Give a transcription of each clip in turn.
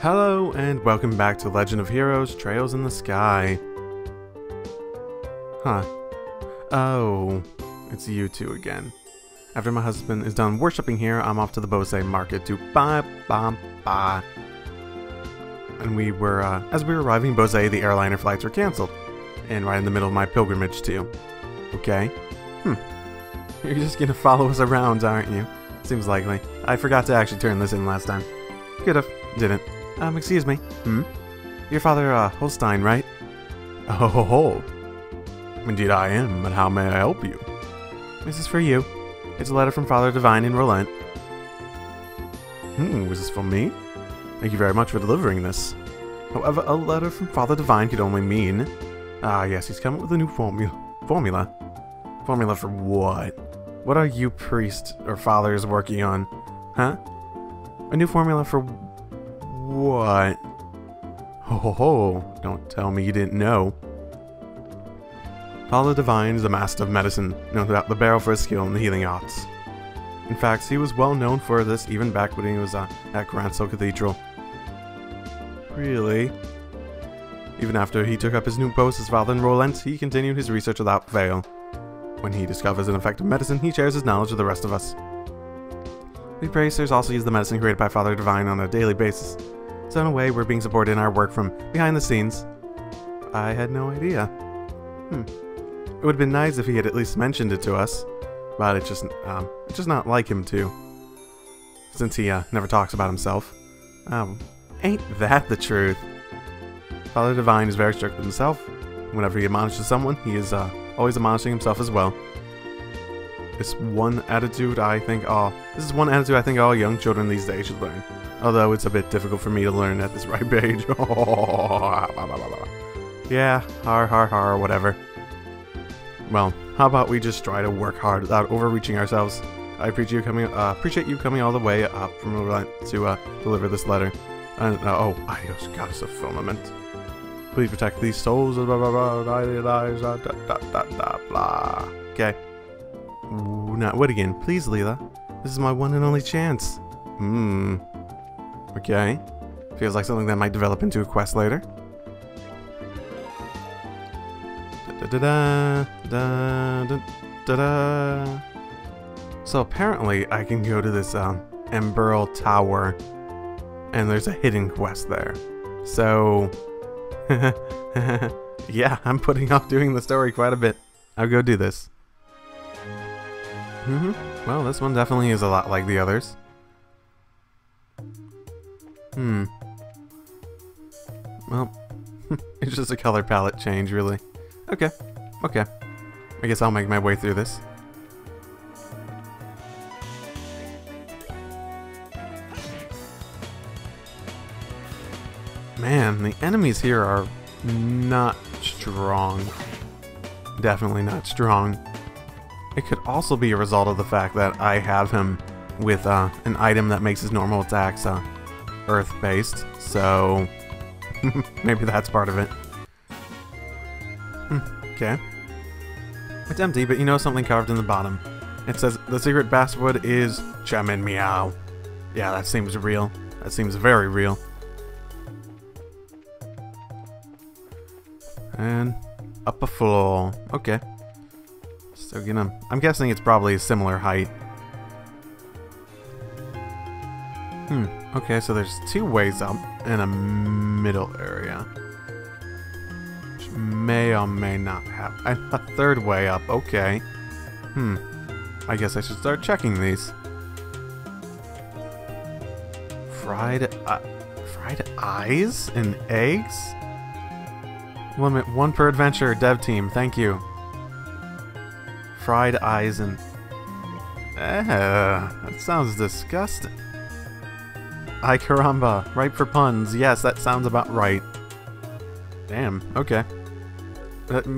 Hello and welcome back to Legend of Heroes Trails in the Sky. Huh. Oh, it's you two again. After my husband is done worshipping here, I'm off to the Bose market to buy. And as we were arriving in Bose, the airliner flights were cancelled. And right in the middle of my pilgrimage too. Okay. You're just gonna follow us around, aren't you? Seems likely. I forgot to actually turn this in last time. Could've. Didn't. Excuse me. Your father, Holstein, right? Oh. Indeed I am, but how may I help you? This is for you. It's a letter from Father Divine in Roland. Was this for me? Thank you very much for delivering this. However, a letter from Father Divine could only mean... yes, he's come up with a new formula. Formula for what? What are you priests or fathers working on? Huh? A new formula for... what? Ho, don't tell me you didn't know. Father Divine is a master of medicine, known throughout the barrel for his skill in the healing arts. In fact, he was well known for this even back when he was at Granso Cathedral. Really? Even after he took up his new post as father in Roland, he continued his research without fail. When he discovers an effective medicine, he shares his knowledge with the rest of us. We praisers also use the medicine created by Father Divine on a daily basis. So in a way, we're being supported in our work from behind the scenes. I had no idea. It would have been nice if he had at least mentioned it to us, but it's just not like him to. Since he never talks about himself. Ain't that the truth? Father Divine is very strict with himself. Whenever he admonishes someone, he is always admonishing himself as well. This is one attitude I think all young children these days should learn. Although it's a bit difficult for me to learn at this ripe age. Yeah, har, whatever. Well, how about we just try to work hard without overreaching ourselves? I appreciate you coming all the way up from Roland to deliver this letter. And adios, goddess of firmament. Please protect these souls. Blah. Okay. Not what again? Please, Leela. This is my one and only chance. Okay. Feels like something that might develop into a quest later. So apparently I can go to this Emberl Tower and there's a hidden quest there. So yeah, I'm putting off doing the story quite a bit. I'll go do this. Well, this one definitely is a lot like the others. Well, it's just a color palette change, really. Okay. I guess I'll make my way through this. Man, the enemies here are not strong. Definitely not strong. It could also be a result of the fact that I have him with an item that makes his normal attacks earth-based, so maybe that's part of it. Okay. It's empty, but you know something carved in the bottom. It says, the secret password is Chamin Meow. Yeah, that seems real. That seems very real. And up a floor. Okay. So, I'm guessing it's probably a similar height. Okay, so there's two ways up and a middle area. Which may or may not have a third way up. Okay. I guess I should start checking these. Fried eyes and eggs? Limit 1 per adventure, dev team, thank you. Fried eyes and... that sounds disgusting. Ay caramba, ripe for puns. Yes, that sounds about right. Damn, okay.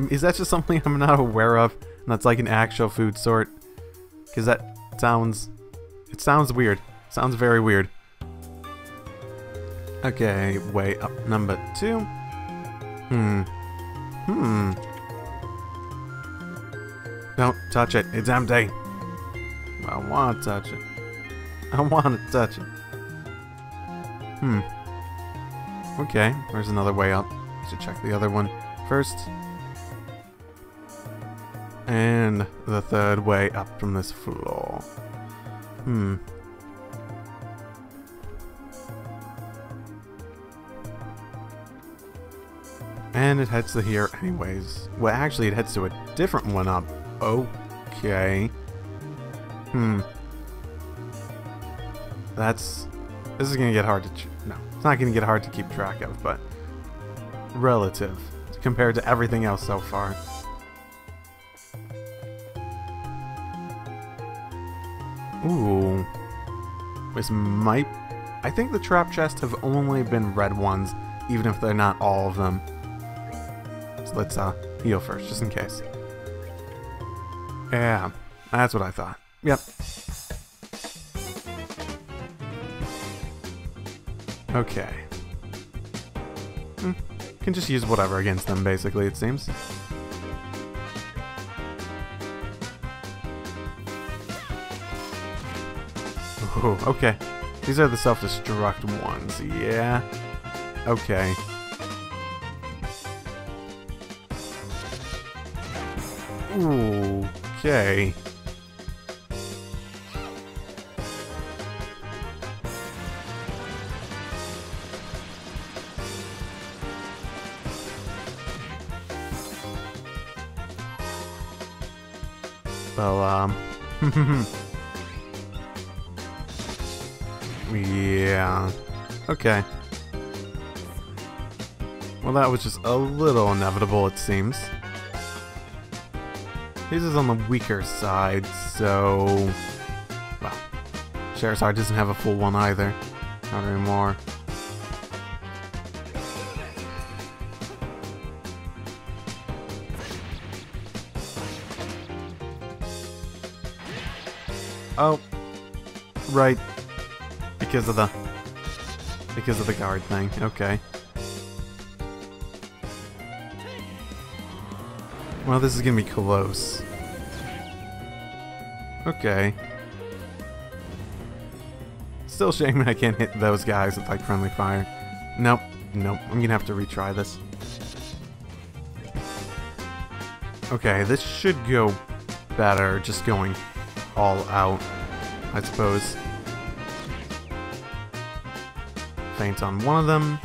Is that just something I'm not aware of? And that's like an actual food sort? Because that sounds... It sounds weird. Sounds very weird. Okay, way up number 2. Don't touch it. It's empty. I want to touch it. I want to touch it. Okay, there's another way up. I should check the other one first. And the third way up from this floor. And it heads to here anyways. Well, actually, it heads to a different one up. Okay. This is gonna get hard to... No, it's not gonna get hard to keep track of, but... relative compared to everything else so far. Ooh. This might... I think the trap chests have only been red ones, even if they're not all of them. So let's heal first, just in case. Yeah, that's what I thought. Yep. Okay. Can just use whatever against them, basically, it seems. Ooh, okay. These are the self-destruct ones, yeah. Okay. Ooh, okay. Well, yeah. Okay. Well, that was just a little inevitable, it seems. His is on the weaker side, so... well, Charizard doesn't have a full one either. Not anymore. Oh, right. Because of the guard thing. Okay. Well, this is gonna be close. Okay. Still shame I can't hit those guys with like friendly fire. Nope. Nope. I'm gonna have to retry this. Okay, this should go better just going all out, I suppose. Faint on one of them.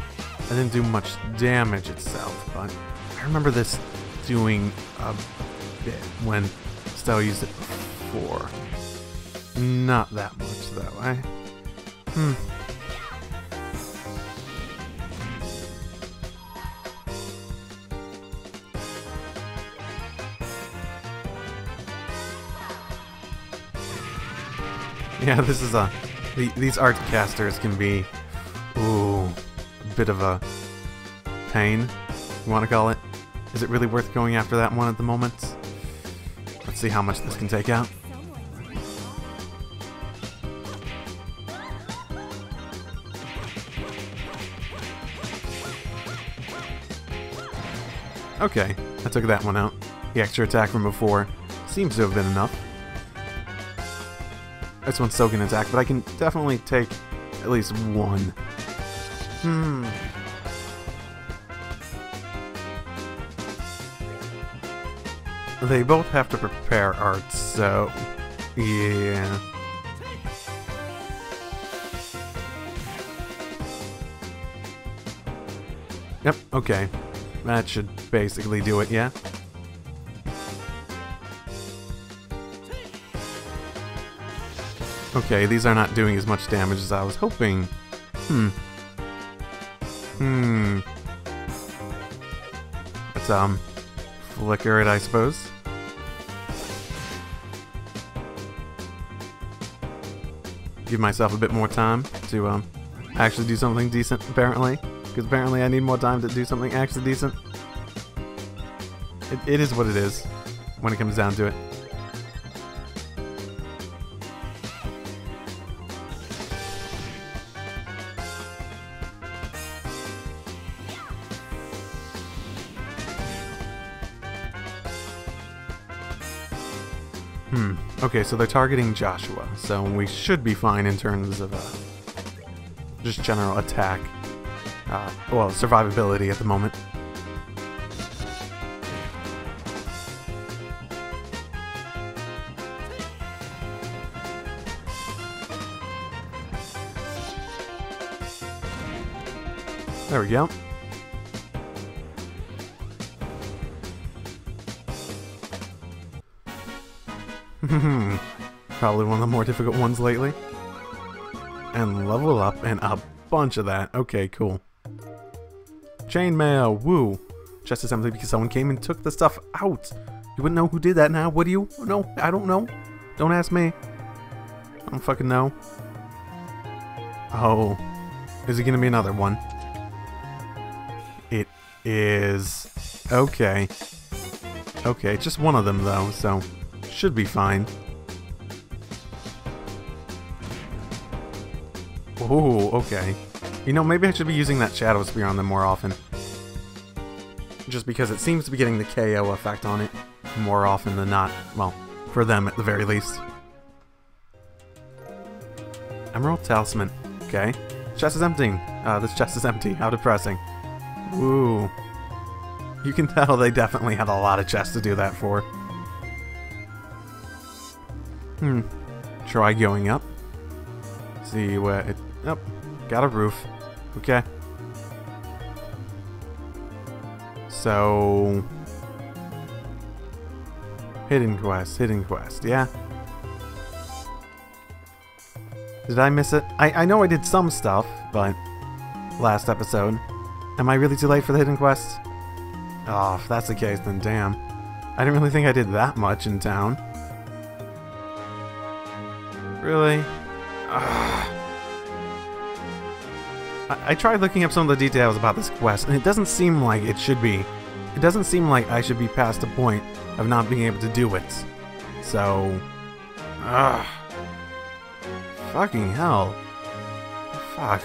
I didn't do much damage itself, but I remember this doing a bit when Stella used it before. Not that much though. Yeah, this is these art casters can be, ooh, a bit of a pain, you want to call it. Is it really worth going after that one at the moment? Let's see how much this can take out. Okay, I took that one out. The extra attack from before seems to have been enough. This one's still gonna attack, but I can definitely take at least one. They both have to prepare arts, so... yeah. Yep, okay. That should basically do it, yeah? Okay, these are not doing as much damage as I was hoping. Let's, flicker it, I suppose. Give myself a bit more time to, actually do something decent, apparently. Because apparently I need more time to do something actually decent. It is what it is, when it comes down to it. Okay, so they're targeting Joshua, so we should be fine in terms of just general attack. Well, survivability at the moment. There we go. Probably one of the more difficult ones lately. And level up and a bunch of that. Okay, cool. Chainmail, woo. Chest is empty because someone came and took the stuff out. You wouldn't know who did that now, would you? No, I don't know. Don't ask me. I don't fucking know. Oh. Is it gonna be another one? It is. Okay. Okay, just one of them though, so should be fine. Ooh, okay. You know, maybe I should be using that Shadow Spear on them more often. Just because it seems to be getting the KO effect on it more often than not. Well, for them at the very least. Emerald Talisman. Okay. Chest is empty. This chest is empty. How depressing. Ooh. You can tell they definitely had a lot of chests to do that for. Try going up. See where it... Oh, got a roof. Okay. So... hidden quest, yeah. Did I miss it? I know I did some stuff, but... last episode. Am I really too late for the hidden quest? Oh, if that's the case, then damn. I didn't really think I did that much in town. Really? I tried looking up some of the details about this quest, and it doesn't seem like it should be. It doesn't seem like I should be past the point of not being able to do it. So... fucking hell. Fuck.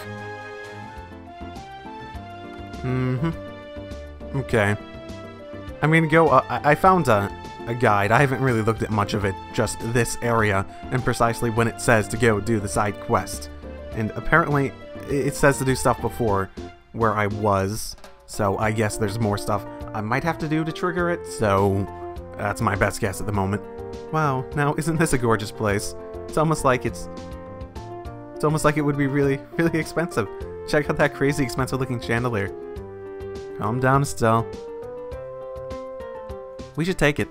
Okay. I'm gonna go... I found a guide. I haven't really looked at much of it, just this area, and precisely when it says to go do the side quest. And apparently, it says to do stuff before where I was, so I guess there's more stuff I might have to do to trigger it, so that's my best guess at the moment. Wow, now isn't this a gorgeous place? It's almost like it would be really, really expensive. Check out that crazy expensive looking chandelier. Calm down, Estelle. We should take it.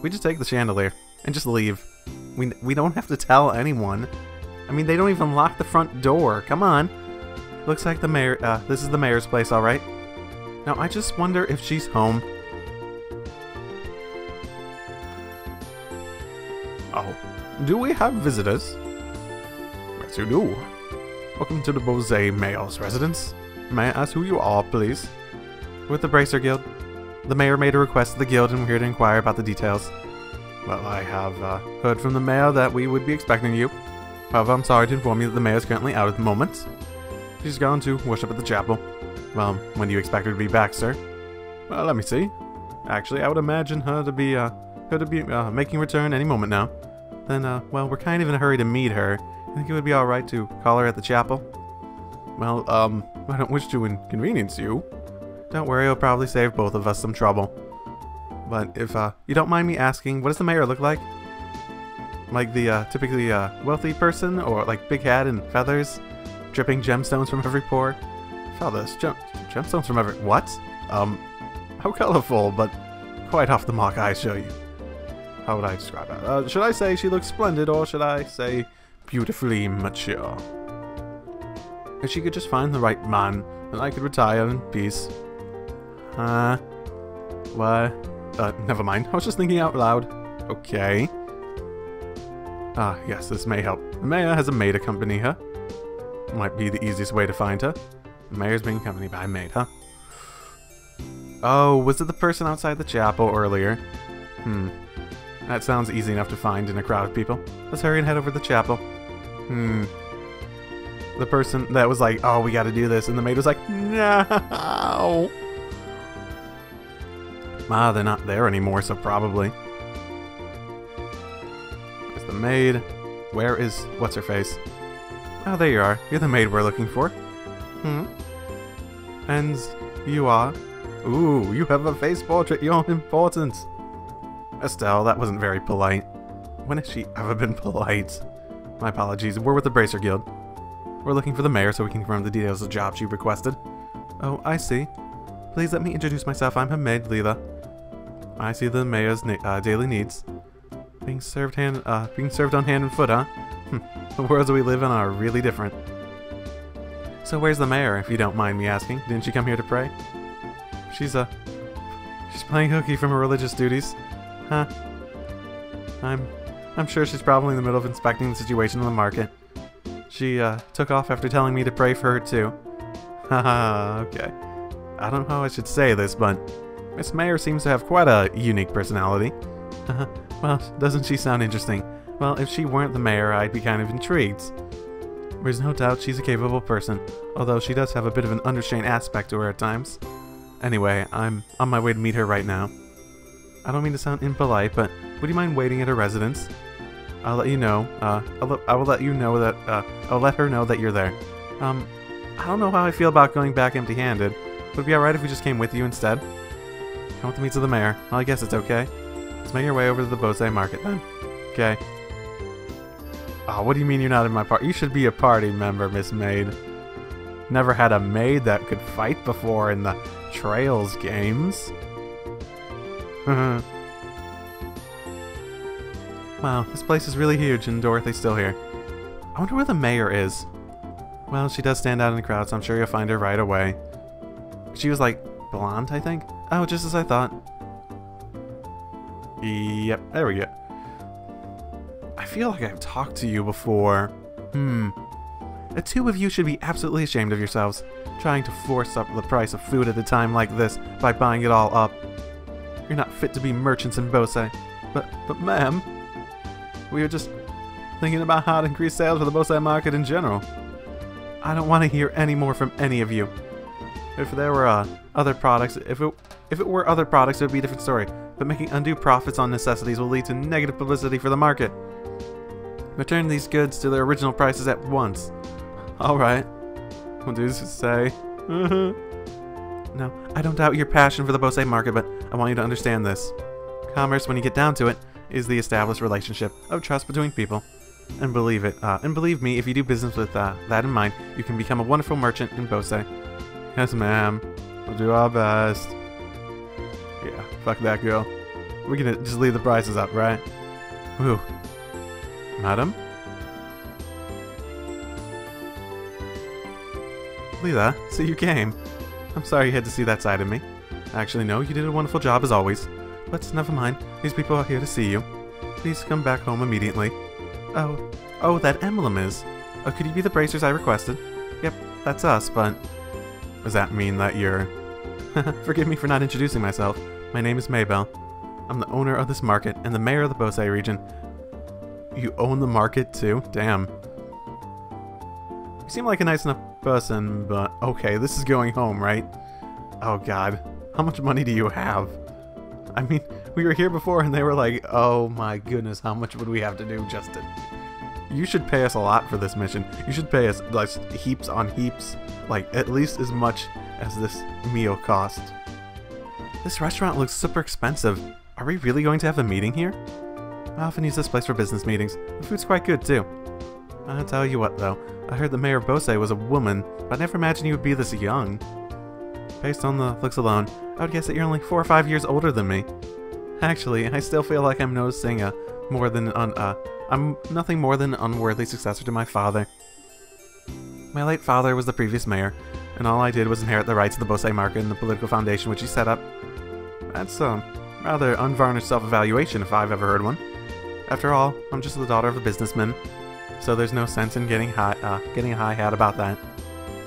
We just take the chandelier and just leave. We don't have to tell anyone. I mean, they don't even lock the front door. Come on. Looks like the mayor, this is the mayor's place, alright? Now, I just wonder if she's home. Oh, do we have visitors? Yes, you do. Welcome to the Bose Mayor's residence. May I ask who you are, please? With the Bracer Guild. The mayor made a request to the guild and we're here to inquire about the details. Well, I have heard from the mayor that we would be expecting you. However, I'm sorry to inform you that the mayor is currently out at the moment. She's gone to worship at the chapel. Well, when do you expect her to be back, sir? Well, let me see. Actually, I would imagine her to be making return any moment now. Then, well, we're kind of in a hurry to meet her. I think it would be alright to call her at the chapel. Well, I don't wish to inconvenience you. Don't worry, it'll probably save both of us some trouble. But if, you don't mind me asking, what does the mayor look like? Like the, typically, wealthy person? Or, like, big hat and feathers? Dripping gemstones from every pore? Feathers? Gemstones from every... What? How colorful, but quite off the mark, I assure you. How would I describe that? Should I say she looks splendid, or should I say beautifully mature? If she could just find the right man, then I could retire in peace. What? Never mind. I was just thinking out loud. Okay. Ah, yes, this may help. The mayor has a maid accompany her. Might be the easiest way to find her. The mayor's being accompanied by a maid, huh? Oh, was it the person outside the chapel earlier? That sounds easy enough to find in a crowd of people. Let's hurry and head over to the chapel. The person that was like, oh, we gotta do this, and the maid was like, no! Ah, they're not there anymore, so probably. The maid. Where is what's-her-face? Oh, there you are. You're the maid we're looking for. And you are? Ooh, you have a face portrait. You're important. Estelle, that wasn't very polite. When has she ever been polite? My apologies. We're with the Bracer Guild. We're looking for the mayor so we can confirm the details of the job she requested. Oh, I see. Please let me introduce myself. I'm her maid, Leela. I see the mayor's daily needs. Being served on hand and foot, huh? The worlds we live in are really different. So where's the mayor, if you don't mind me asking? Didn't she come here to pray? She's playing hooky from her religious duties. Huh. I'm sure she's probably in the middle of inspecting the situation in the market. She, took off after telling me to pray for her too. Haha, okay. I don't know how I should say this, but Miss Mayor seems to have quite a unique personality. Well, doesn't she sound interesting? Well, if she weren't the mayor, I'd be kind of intrigued. There's no doubt she's a capable person, although she does have a bit of an understrained aspect to her at times. Anyway, I'm on my way to meet her right now. I don't mean to sound impolite, but would you mind waiting at her residence? I'll let you know, I will let you know that, I'll let her know that you're there. I don't know how I feel about going back empty-handed. Would it be alright if we just came with you instead? Come with me to the mayor. Well, I guess it's okay. Let's make your way over to the Bosai Market then. Okay. Oh, what do you mean you're not in my party? You should be a party member, Miss Maid. Never had a maid that could fight before in the Trails games. Wow, this place is really huge and Dorothy's still here. I wonder where the mayor is. Well, she does stand out in the crowd, so I'm sure you'll find her right away. She was like blonde, I think? Oh, just as I thought. Yep, there we go. I feel like I've talked to you before. The two of you should be absolutely ashamed of yourselves, trying to force up the price of food at a time like this by buying it all up. You're not fit to be merchants in Bosai. But ma'am, we were just thinking about how to increase sales for the Bosai market in general. I don't want to hear any more from any of you. If there were other products, if it were other products, it would be a different story. But making undue profits on necessities will lead to negative publicity for the market. Return these goods to their original prices at once. Alright. What do you say? No, I don't doubt your passion for the Bosai market, but I want you to understand this. Commerce, when you get down to it, is the established relationship of trust between people. And believe me, if you do business with that in mind, you can become a wonderful merchant in Bosai. Yes, ma'am. We'll do our best. Yeah, fuck that girl. We're gonna just leave the prices up, right? Whew. Madam? Leela, so you came. I'm sorry you had to see that side of me. Actually, no, you did a wonderful job as always. But never mind, these people are here to see you. Please come back home immediately. Oh, that emblem is. Oh, could you be the bracers I requested? Yep, that's us, but... Does that mean that you're... Forgive me for not introducing myself. My name is Maybell. I'm the owner of this market and the mayor of the Bosai region. You own the market too? Damn. You seem like a nice enough person, but... Okay, this is going home, right? Oh god. How much money do you have? I mean, we were here before and they were like, oh my goodness, how much would we have to do just to... You should pay us a lot for this mission. You should pay us like heaps on heaps. Like, at least as much as this meal cost. This restaurant looks super expensive. Are we really going to have a meeting here? I often use this place for business meetings. The food's quite good too. I'll tell you what though, I heard the mayor of Bosai was a woman, but I never imagined he would be this young. Based on the looks alone, I would guess that you're only 4 or 5 years older than me. Actually, I still feel like I'm noticing I'm nothing more than an unworthy successor to my father. My late father was the previous mayor, and all I did was inherit the rights of the Bosai market and the political foundation which he set up. That's rather unvarnished self-evaluation if I've ever heard one. After all, I'm just the daughter of a businessman, so there's no sense in getting a high hat about that.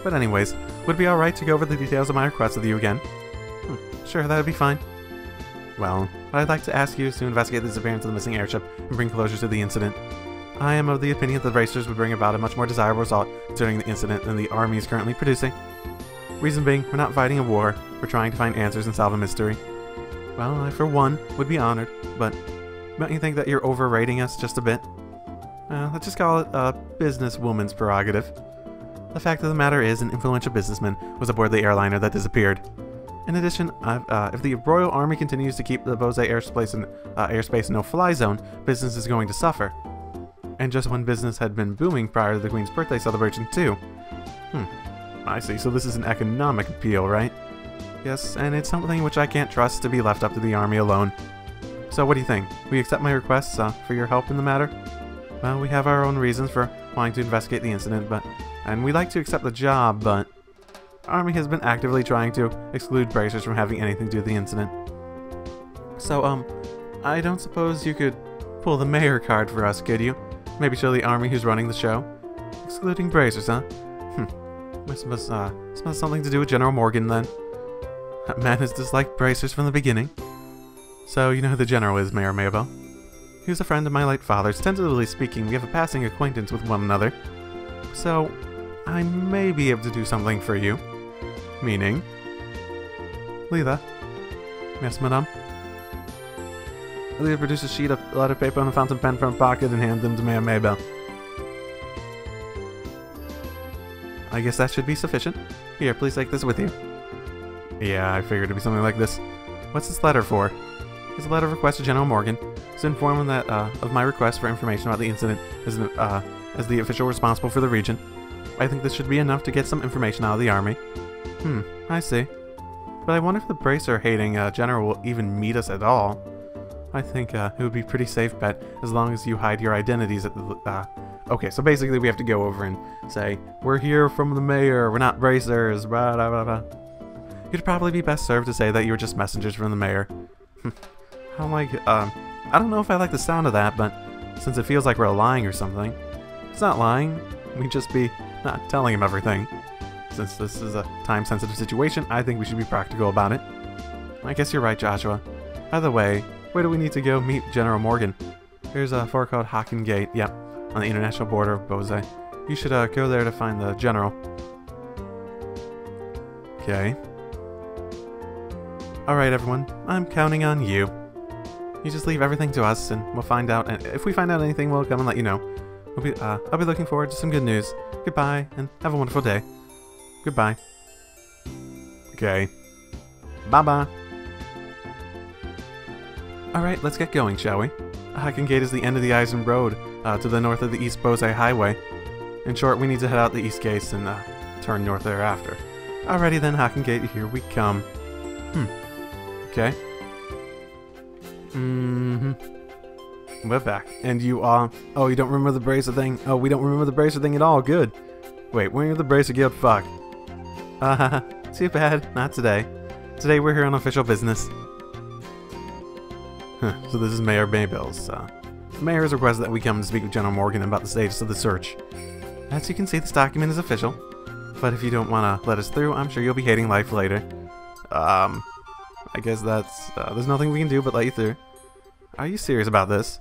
But anyways, would it be alright to go over the details of my request with you again? Sure, that'd be fine. Well, what I'd like to ask you is to investigate the disappearance of the missing airship and bring closure to the incident. I am of the opinion that the racers would bring about a much more desirable result during the incident than the army is currently producing. Reason being, we're not fighting a war, we're trying to find answers and solve a mystery. Well, I for one would be honored, but don't you think that you're overrating us just a bit? Let's just call it a businesswoman's prerogative. The fact of the matter is, an influential businessman was aboard the airliner that disappeared. In addition, if the Royal Army continues to keep the Bose airspace no-fly zone, business is going to suffer. And just when business had been booming prior to the Queen's birthday celebration too. I see, so this is an economic appeal, right? Yes, and it's something which I can't trust to be left up to the Army alone. So what do you think? Will you accept my requests for your help in the matter? Well, we have our own reasons for wanting to investigate the incident, and we'd like to accept the job, but Army has been actively trying to exclude bracers from having anything to do with the incident. So, I don't suppose you could pull the mayor card for us, could you? Maybe show the Army who's running the show? Excluding bracers, huh? This must have something to do with General Morgan, then. That man has disliked bracers from the beginning. So, you know who the General is, Mayor Maybell? He was a friend of my late father's. Tentatively speaking, we have a passing acquaintance with one another. So, I may be able to do something for you. Meaning? Leela? Yes, madame? Leela produced a sheet of letter paper and a fountain pen from her pocket and handed them to Mayor Maybell. I guess that should be sufficient. Here, please take this with you. Yeah, I figured it'd be something like this. What's this letter for? It's a letter of request to General Morgan, to inform him that of my request for information about the incident as the official responsible for the region. I think this should be enough to get some information out of the Army. I see. But I wonder if the bracer-hating general will even meet us at all. I think it would be a pretty safe bet, as long as you hide your identities at the... Okay, so basically we have to go over and say, we're here from the mayor, we're not bracers, blah blah blah blah. You'd probably be best served to say that you were just messengers from the mayor. I don't know if I like the sound of that, but since it feels like we're lying or something. It's not lying, we'd just be not telling him everything. Since this is a time-sensitive situation, I think we should be practical about it. I guess you're right, Joshua. By the way, where do we need to go meet General Morgan? There's a fort called Hocken Gate, yep, on the international border of Bose. You should go there to find the general. Okay. Alright everyone, I'm counting on you. You just leave everything to us and we'll find out, and if we find out anything, we'll come and let you know. I'll be looking forward to some good news. Goodbye, and have a wonderful day. Goodbye. Okay. Bye-bye. Alright, let's get going, shall we? Hocken Gate is the end of the Eisen Road, to the north of the East Bose Highway. In short, we need to head out the East Gates and turn north thereafter. Alrighty then, Hocken Gate, here we come. Okay. We're back. And you, oh, you don't remember the bracer thing? Oh, we don't remember the bracer thing at all. Good. Wait, when you're the Bracer Guild? Fuck. Too bad. Not today. Today we're here on official business. So this is Mayor Maybell's. The mayor has requested that we come to speak with General Morgan about the status of the search. As you can see, this document is official. But if you don't want to let us through, I'm sure you'll be hating life later. I guess that's... there's nothing we can do but let you through. Are you serious about this?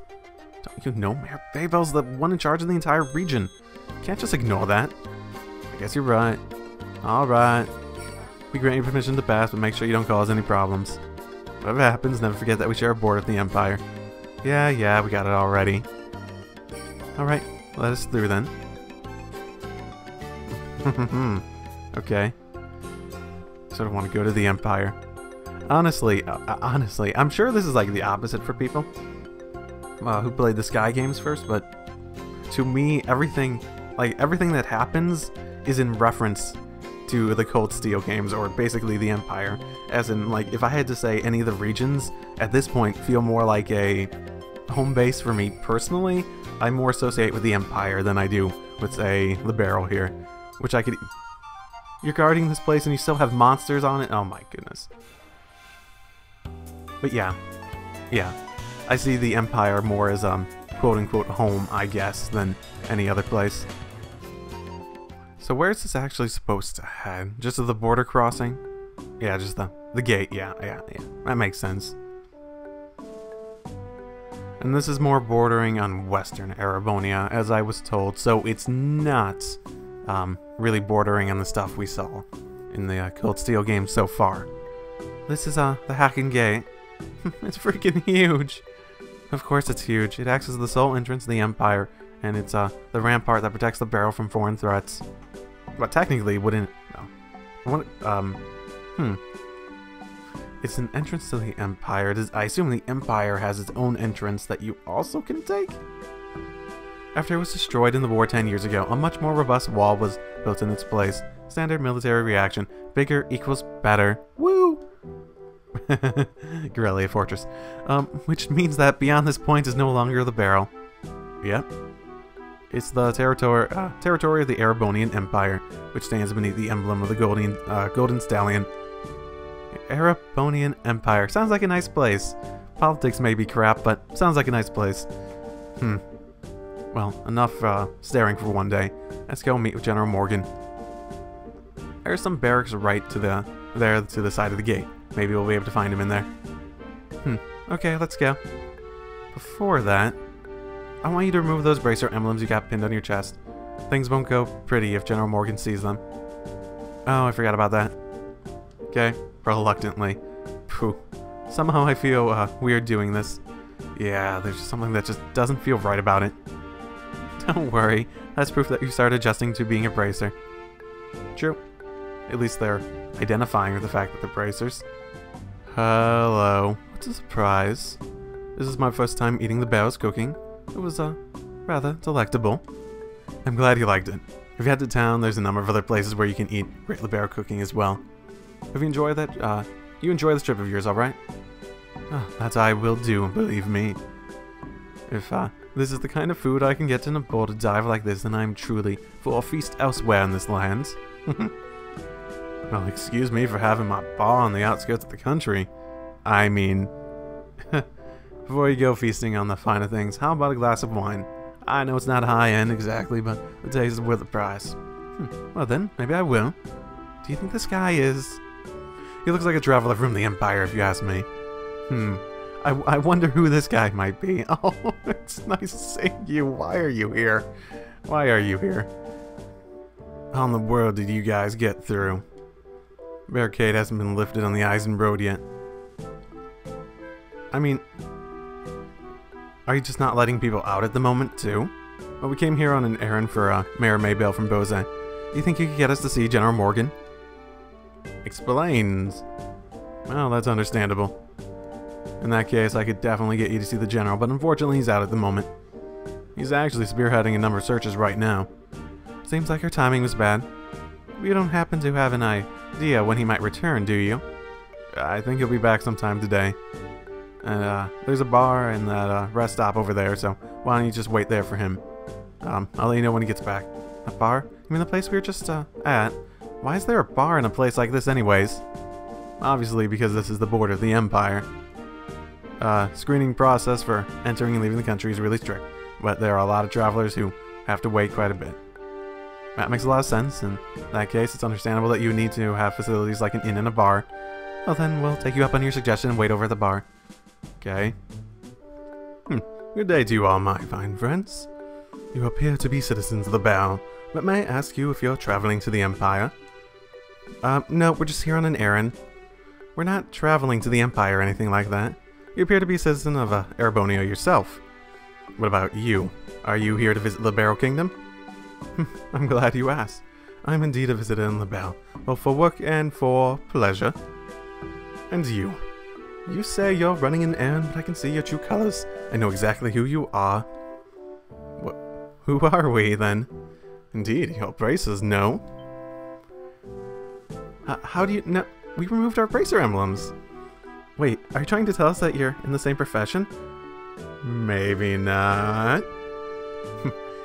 Don't you know Mayor Maybell's the one in charge of the entire region? Can't just ignore that. I guess you're right. Alright. We grant you permission to pass, but make sure you don't cause any problems. Whatever happens, never forget that we share a border with the Empire. Yeah, we got it already. Alright, let us through then. Okay. Sort of want to go to the Empire. Honestly, I'm sure this is like the opposite for people who played the Sky games first, but to me, everything that happens is in reference to the Cold Steel games, or basically the Empire. As in, like, if I had to say any of the regions at this point feel more like a home base for me personally, I more associate with the Empire than I do with, say, the Barrel here. Which I could... You're guarding this place and you still have monsters on it? Oh my goodness. But yeah. I see the Empire more as, quote-unquote home, I guess, than any other place. So where is this actually supposed to head? Just to the border crossing? Yeah, just the gate, yeah. That makes sense. And this is more bordering on Western Erebonia, as I was told, so it's not really bordering on the stuff we saw in the Cold Steel game so far. This is the Hocken Gate. It's freaking huge. Of course it's huge. It acts as the sole entrance to the Empire and it's the rampart that protects the barrel from foreign threats. But technically, wouldn't... It's an entrance to the Empire. I assume the Empire has its own entrance that you also can take? After it was destroyed in the war 10 years ago, a much more robust wall was built in its place. Standard military reaction. Bigger equals better. Woo! Guerrilla Fortress. Which means that beyond this point is no longer the barrel. Yep. It's the territory of the Erebonian Empire, which stands beneath the emblem of the golden stallion. Erebonian Empire. Sounds like a nice place. Politics may be crap, but sounds like a nice place. Well, enough staring for one day. Let's go meet with General Morgan. There's some barracks right to the side of the gate. Maybe we'll be able to find him in there. Okay, let's go. Before that, I want you to remove those bracer emblems you got pinned on your chest. Things won't go pretty if General Morgan sees them. Oh, I forgot about that. Okay, reluctantly. Phew. Somehow I feel weird doing this. Yeah, there's something that just doesn't feel right about it. Don't worry, that's proof that you started adjusting to being a bracer. True. At least they're identifying with the fact that they're bracers. Hello. What's a surprise? This is my first time eating the bear's cooking. It was, rather delectable. I'm glad you liked it. If you head to town, there's a number of other places where you can eat Great LeBaron cooking as well. If you enjoy that, you enjoy this trip of yours, alright? Oh, that I will do, believe me. If, this is the kind of food I can get in a bowl to dive like this, then I'm truly for a feast elsewhere in this land. Well, excuse me for having my bar on the outskirts of the country. I mean... Before you go feasting on the finer things, how about a glass of wine? I know it's not high-end exactly, but the taste is worth the price. Well then, maybe I will. Do you think this guy is... He looks like a traveler from the Empire, if you ask me. I wonder who this guy might be. Oh, it's nice seeing you. Why are you here? Why are you here? How in the world did you guys get through? Barricade hasn't been lifted on the Eisen Road yet. I mean... Are you just not letting people out at the moment, too? Well, we came here on an errand for Mayor Maybell from Bose. Do you think you could get us to see General Morgan? Explains. Well, that's understandable. In that case, I could definitely get you to see the General, but unfortunately he's out at the moment. He's actually spearheading a number of searches right now. Seems like our timing was bad. You don't happen to have an idea when he might return, do you? I think he'll be back sometime today. And, there's a bar and that, rest stop over there, so why don't you just wait there for him? I'll let you know when he gets back. A bar? You mean the place we were just, at? Why is there a bar in a place like this anyways? Obviously because this is the border of the Empire. Screening process for entering and leaving the country is really strict, but there are a lot of travelers who have to wait quite a bit. That makes a lot of sense. In that case, it's understandable that you need to have facilities like an inn and a bar. Well then, we'll take you up on your suggestion and wait over at the bar. Okay. Good day to you all, my fine friends. You appear to be citizens of the Bell, but may I ask you if you're traveling to the Empire? No, we're just here on an errand. We're not traveling to the Empire or anything like that. You appear to be a citizen of Erebonia yourself. What about you? Are you here to visit the Barrow Kingdom? I'm glad you asked. I'm indeed a visitor in the Bell, both for work and for pleasure. And you? You say you're running an errand, but I can see your true colors. I know exactly who you are. Who are we, then? Indeed, your bracers know. How do you know? We removed our bracer emblems. Wait, are you trying to tell us that you're in the same profession? Maybe not.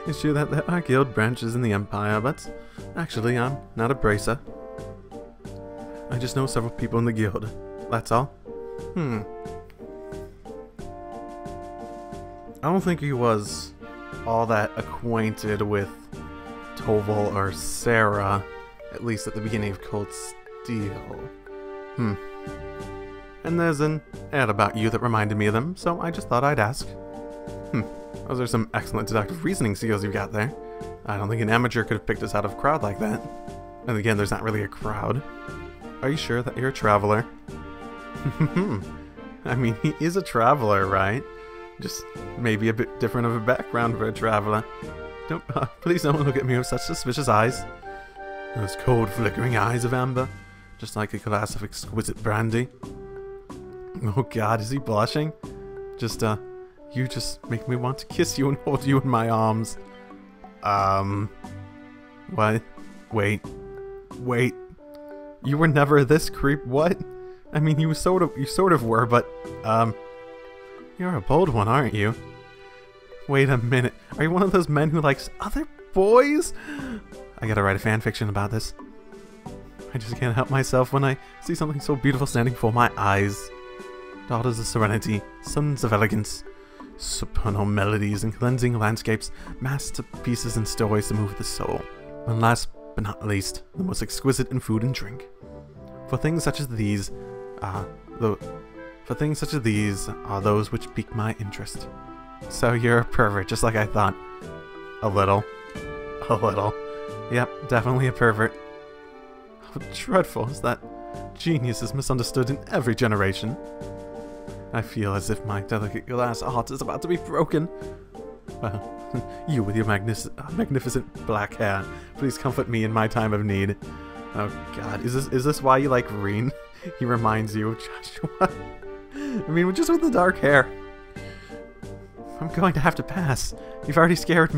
It's true that there are guild branches in the Empire, but actually I'm not a bracer. I just know several people in the guild. That's all. I don't think he was all that acquainted with Toval or Sarah, at least at the beginning of Cold Steel. And there's an ad about you that reminded me of them, so I just thought I'd ask. Those are some excellent deductive reasoning skills you got there. I don't think an amateur could have picked us out of a crowd like that. And again, there's not really a crowd. Are you sure that you're a traveler? I mean, he is a traveler, right? Just maybe a bit different of a background for a traveler. Please don't look at me with such suspicious eyes. Those cold, flickering eyes of amber, just like a glass of exquisite brandy. Oh God, is he blushing? You just make me want to kiss you and hold you in my arms. What? Wait. You were never this creep. What? I mean, you sort of were, but you're a bold one, aren't you? Wait a minute. Are you one of those men who likes other boys? I gotta write a fanfiction about this. I just can't help myself when I see something so beautiful standing before my eyes. Daughters of serenity, sons of elegance, supernal melodies and cleansing landscapes, masterpieces and stories to move the soul. And last but not least, the most exquisite in food and drink. For things such as these are those which pique my interest. So you're a pervert, just like I thought. A little. Yep, definitely a pervert. How dreadful is that genius is misunderstood in every generation. I feel as if my delicate glass heart is about to be broken. Well, you with your magnificent black hair, please comfort me in my time of need. Oh God, is this why you like Reen? He reminds you of Joshua. I mean, just with the dark hair. I'm going to have to pass. You've already scarred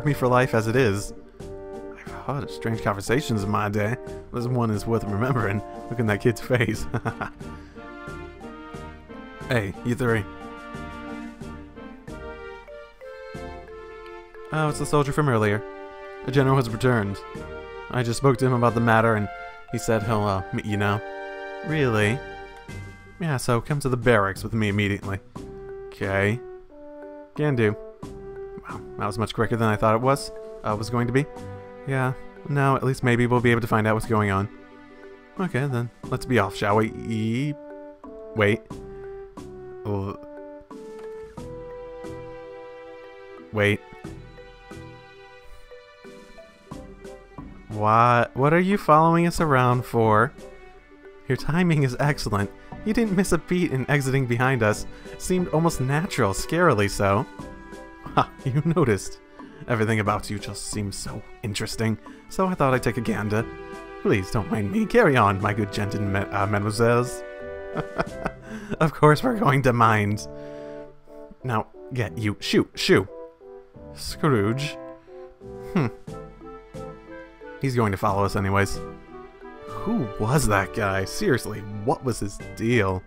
me for life as it is. I've had strange conversations in my day. This one is worth remembering. Look at that kid's face. Hey, you three. Oh, it's the soldier from earlier. The general has returned. I just spoke to him about the matter, and he said he'll meet you now. Really? Yeah, so come to the barracks with me immediately. Okay. Can do. Wow, that was much quicker than I thought it was going to be. Yeah, now at least maybe we'll be able to find out what's going on. Okay, then let's be off, shall we? Wait. Wait. What are you following us around for? Your timing is excellent. You didn't miss a beat in exiting behind us. It seemed almost natural, scarily so. Ha, you noticed. Everything about you just seems so interesting, so I thought I'd take a gander. Please don't mind me. Carry on, my good mademoiselles. Of course we're going to mind. Now, get you. Shoo. Scrooge. He's going to follow us anyways. Who was that guy? Seriously, what was his deal?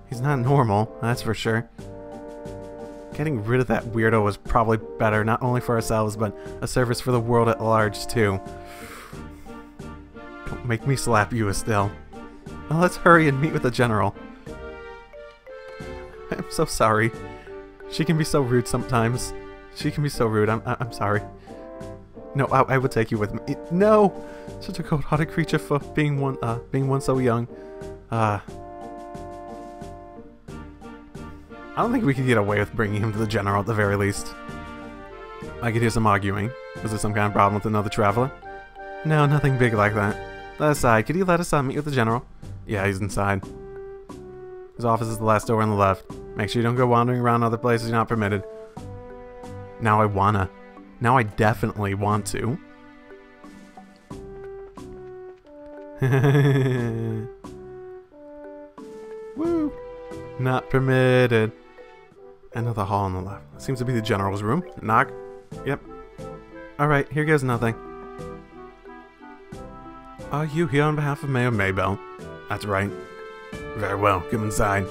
He's not normal, that's for sure. Getting rid of that weirdo was probably better, not only for ourselves, but a service for the world at large, too. Don't make me slap you, Estelle. Well, let's hurry and meet with the general. I'm so sorry. She can be so rude sometimes. She can be so rude, I'm sorry. No, I would take you with me. No! Such a cold-hearted creature for being one so young. I don't think we could get away with bringing him to the general at the very least. I could hear some arguing. Was there some kind of problem with another traveler? No, nothing big like that. That aside, could you let us meet with the general? Yeah, he's inside. His office is the last door on the left. Make sure you don't go wandering around other places you're not permitted. Now I wanna. Now I definitely want to. Woo! Not permitted. Another hall on the left. That seems to be the general's room. Knock. Yep. Alright, here goes nothing. Are you here on behalf of Mayor Maybell? That's right. Very well, come inside.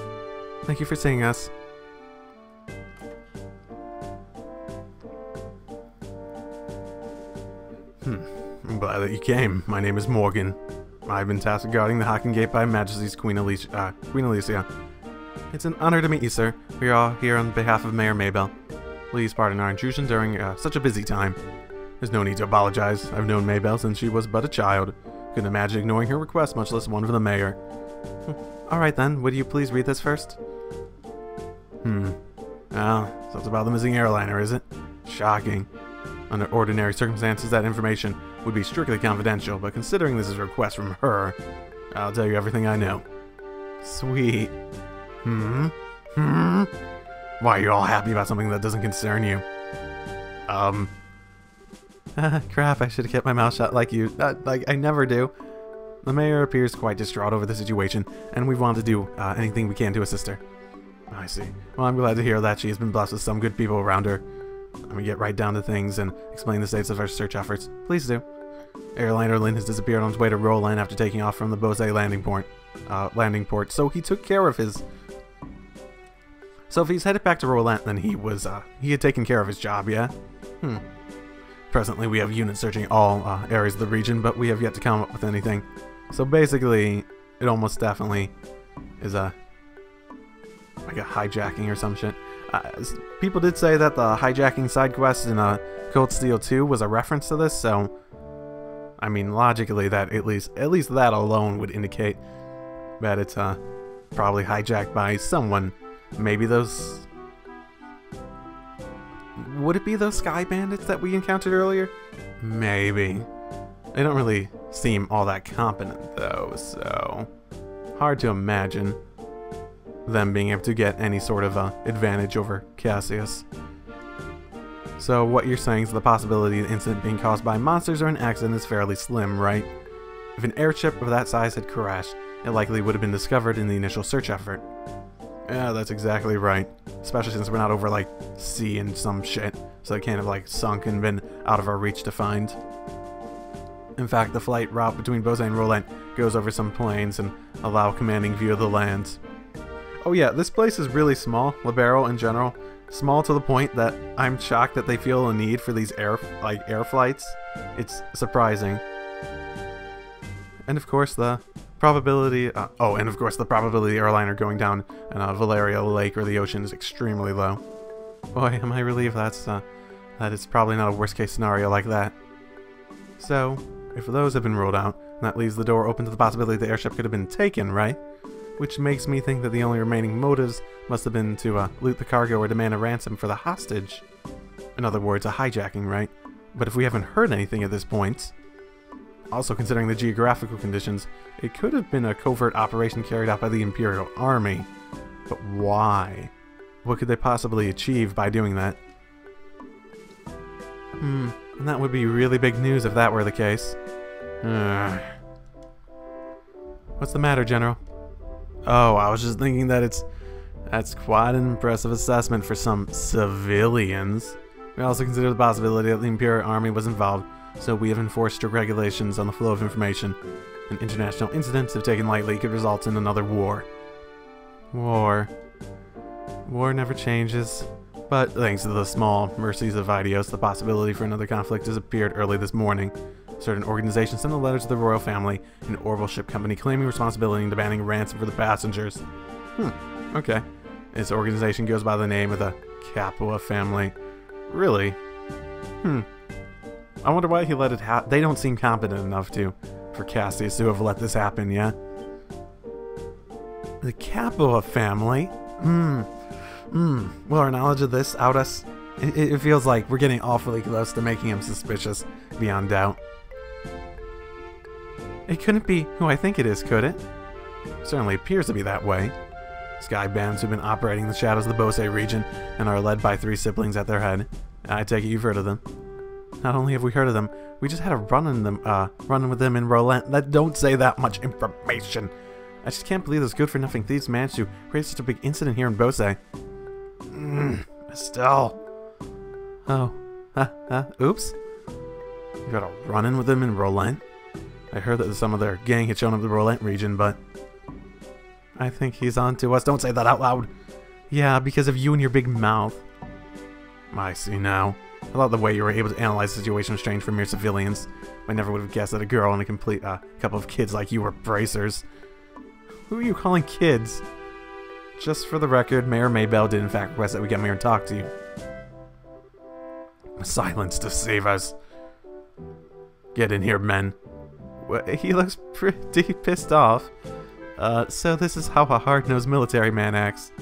Thank you for seeing us. I'm glad that you came. My name is Morgan. I've been tasked with guarding the Hocking Gate by Her Majesty's Queen Alicia. It's an honor to meet you, sir. We are all here on behalf of Mayor Maybell. Please pardon our intrusion during such a busy time. There's no need to apologize. I've known Maybell since she was but a child. Couldn't imagine ignoring her request, much less one from the mayor. Alright then, would you please read this first? Oh, so it's about the missing airliner, is it? Shocking. Under ordinary circumstances, that information would be strictly confidential, but considering this is a request from her, I'll tell you everything I know. Sweet. Why are you all happy about something that doesn't concern you? Crap, I should have kept my mouth shut like you. Like, I never do. The mayor appears quite distraught over the situation, and we want to do anything we can to assist her. I see. Well, I'm glad to hear that she has been blessed with some good people around her. Let me get right down to things and explain the status of our search efforts. Please do. Airliner Lin has disappeared on his way to Roland after taking off from the Bose landing port, so he took care of his... So if he's headed back to Roland, then he had taken care of his job, yeah? Presently, we have units searching all areas of the region, but we have yet to come up with anything. So basically, it almost definitely is like a hijacking or some shit. People did say that the hijacking side quest in Cold Steel 2 was a reference to this, so I mean, logically, that at least that alone would indicate that it's probably hijacked by someone. Maybe those... Would it be those sky bandits that we encountered earlier? Maybe. They don't really seem all that competent, though, so... Hard to imagine them being able to get any sort of advantage over Cassius. So what you're saying is the possibility of the incident being caused by monsters or an accident is fairly slim, right? If an airship of that size had crashed, it likely would have been discovered in the initial search effort. Yeah, that's exactly right. Especially since we're not over, like, sea and some shit, so it can't have, like, sunk and been out of our reach to find. In fact, the flight route between Bose and Roland goes over some plains and allow a commanding view of the land. Oh yeah, this place is really small, Libero in general. Small to the point that I'm shocked that they feel a need for these air flights. It's surprising. And of course the probability, the probability of the airliner going down in Valeria Lake or the ocean is extremely low. Boy, am I relieved that it's probably not a worst case scenario like that. So, if those have been ruled out, that leaves the door open to the possibility the airship could have been taken, right? Which makes me think that the only remaining motives must have been to loot the cargo or demand a ransom for the hostage. In other words, a hijacking, right? But if we haven't heard anything at this point, also considering the geographical conditions, it could have been a covert operation carried out by the Imperial Army. But why? What could they possibly achieve by doing that? And that would be really big news if that were the case. What's the matter, General? Oh, I was just thinking that that's quite an impressive assessment for some civilians. We also consider the possibility that the Imperial Army was involved, so we have enforced strict regulations on the flow of information. And international incidents, if taken lightly, could result in another war. War never changes. But thanks to the small mercies of Idios, the possibility for another conflict has appeared early this morning. Certain organizations sent a letter to the royal family, an Orbital ship company claiming responsibility and demanding ransom for the passengers. Okay. This organization goes by the name of the Capua family. Really? I wonder why he let it happen. They don't seem competent enough for Cassius to have let this happen, yeah? The Capua family? Will our knowledge of this out us? It feels like we're getting awfully close to making him suspicious, beyond doubt. It couldn't be who I think it is, could it? Certainly appears to be that way. Sky bands who've been operating in the shadows of the Bose region and are led by 3 siblings at their head. I take it you've heard of them. Not only have we heard of them, we just had a run with them in Roland. Don't say that much information. I just can't believe those good-for-nothing thieves managed to create such a big incident here in Bose. Estelle. Oh. Oops. You got a run-in with them in Roland? I heard that some of their gang had shown up in the Roland region, but I think he's on to us. Don't say that out loud. Yeah, because of you and your big mouth. I see now. I thought the way you were able to analyze the situation was strange for mere civilians. I never would have guessed that a girl and a complete couple of kids like you were bracers. Who are you calling kids? Just for the record, Mayor Maybell did in fact request that we come here and talk to you. Silence to save us. Get in here, men. He looks pretty pissed off. So this is how a hard-nosed military man acts.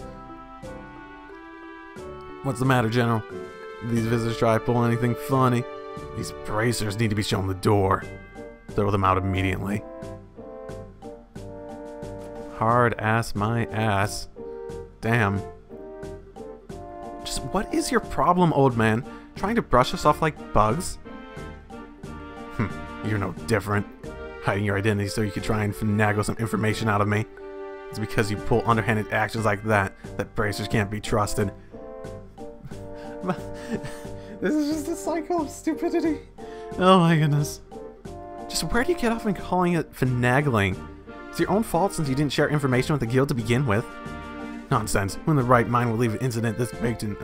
What's the matter, General? These visitors try to pull anything funny. These bracers need to be shown the door. Throw them out immediately. Hard ass my ass. Damn. What is your problem, old man? Trying to brush us off like bugs? You're no different. Hiding your identity so you could try and finagle some information out of me. It's because you pull underhanded actions like that bracers can't be trusted. This is just a cycle of stupidity. Oh my goodness. Just where do you get off in calling it finagling? It's your own fault since you didn't share information with the guild to begin with. Nonsense. Who in the right mind will leave an incident this big in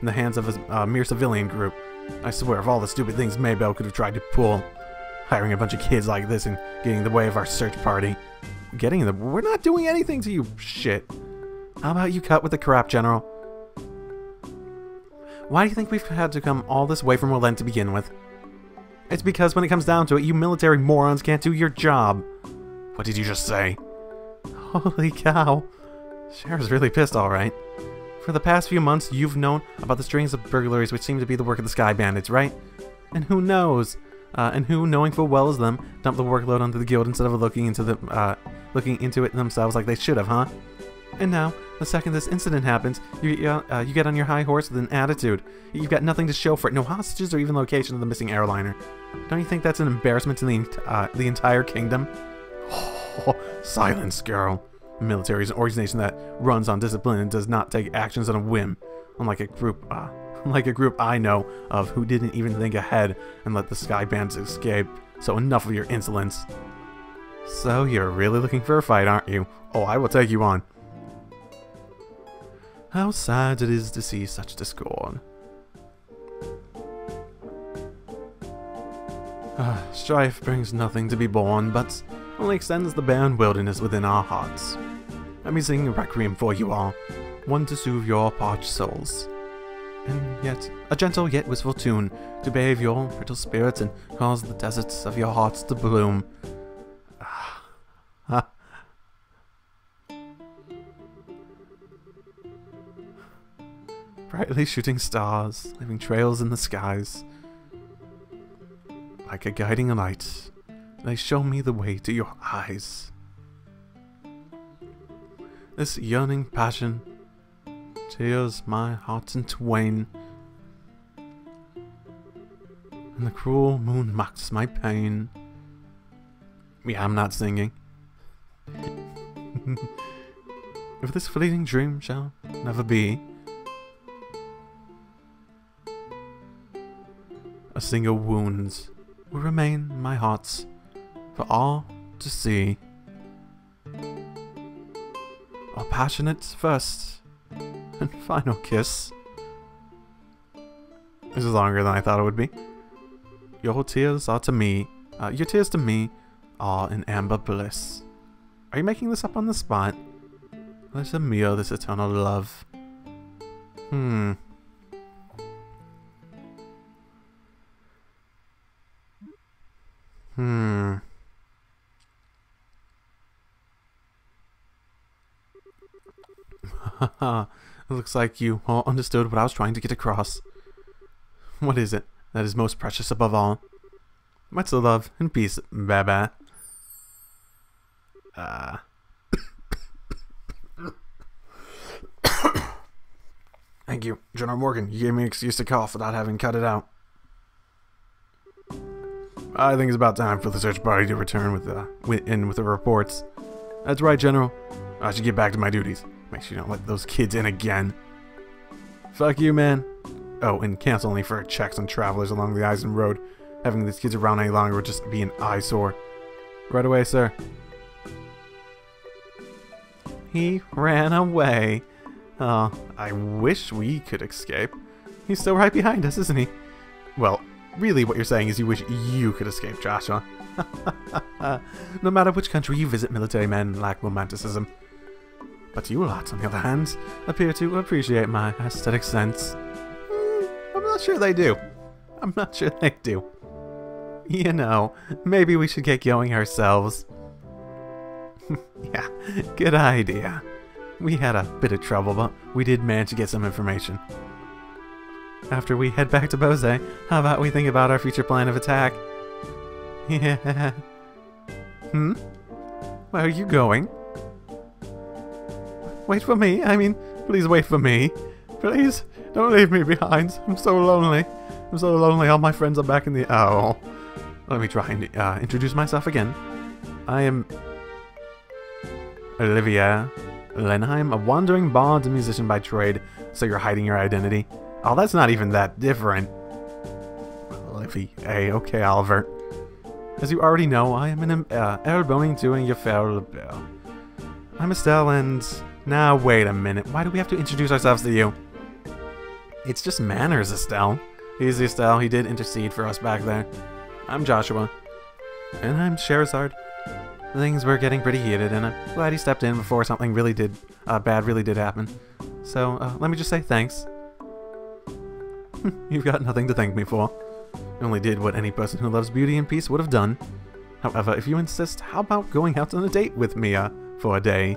the hands of a mere civilian group? I swear, of all the stupid things Maybell could have tried to pull, hiring a bunch of kids like this and getting in the way of our search party. We're not doing anything to you, shit. How about you cut with the crap, General? Why do you think we've had to come all this way from Orlent to begin with? It's because when it comes down to it, you military morons can't do your job. What did you just say? Holy cow. Sheriff's really pissed, alright. For the past few months, you've known about the strings of burglaries which seem to be the work of the Sky Bandits, right? And who knows? And who, knowing full well as them, dumped the workload onto the guild instead of looking into it themselves like they should have, huh? And now, the second this incident happens, you get on your high horse with an attitude. You've got nothing to show for it, no hostages or even location of the missing airliner. Don't you think that's an embarrassment to the entire kingdom? Oh, silence, girl. The military is an organization that runs on discipline and does not take actions on a whim, unlike a group I know of who didn't even think ahead and let the Sky Bandits escape. So enough of your insolence. So you're really looking for a fight, aren't you? Oh, I will take you on. How sad it is to see such discord. Strife brings nothing to be borne, but only extends the barren wilderness within our hearts. Let me sing a requiem for you all, one to soothe your parched souls. And yet, a gentle yet wistful tune to bathe your brittle spirits and cause the deserts of your hearts to bloom. Brightly shooting stars, leaving trails in the skies. Like a guiding light, they show me the way to your eyes. This yearning passion tears my heart in twain, and the cruel moon mocks my pain. Yeah, I'm not singing. If this fleeting dream shall never be, a single wound will remain in my heart for all to see. A passionate first and final kiss. This is longer than I thought it would be. Your tears to me are an amber bliss. Are you making this up on the spot? Let us mirror this eternal love. It looks like you all understood what I was trying to get across. What is it that is most precious above all? Much love and peace, Baba. Thank you, General Morgan. You gave me an excuse to cough without having cut it out. I think it's about time for the search party to return with the reports. That's right, General. I should get back to my duties. Make sure you don't let those kids in again. Fuck you, man. Oh, and cancel any further checks on travelers along the Eisen Road. Having these kids around any longer would just be an eyesore. Right away, sir. He ran away. Oh, I wish we could escape. He's still right behind us, isn't he? Well, really what you're saying is you wish you could escape, Joshua. No matter which country you visit, military men lack romanticism. But you lot, on the other hand, appear to appreciate my aesthetic sense. I'm not sure they do. I'm not sure they do. You know, maybe we should get going ourselves. Yeah, good idea. We had a bit of trouble, but we did manage to get some information. After we head back to Bose, how about we think about our future plan of attack? Yeah. Where are you going? Wait for me. I mean, please wait for me. Please, Don't leave me behind. I'm so lonely. I'm so lonely. All my friends are back in the... Oh. Let me try and introduce myself again. I am... Olivia Lenheim, a wandering bard and musician by trade. So you're hiding your identity? Oh, that's not even that different. Olivia. Okay, Oliver. As you already know, I am an Erboning doing your fair. I'm Estelle and... Now, wait a minute. Why do we have to introduce ourselves to you? It's just manners, Estelle. Easy, Estelle. He did intercede for us back there. I'm Joshua. And I'm Sherazard. Things were getting pretty heated, and I'm glad he stepped in before something really bad really did happen. So, let me just say thanks. You've got nothing to thank me for. You only did what any person who loves beauty and peace would have done. However, if you insist, how about going out on a date with me, for a day?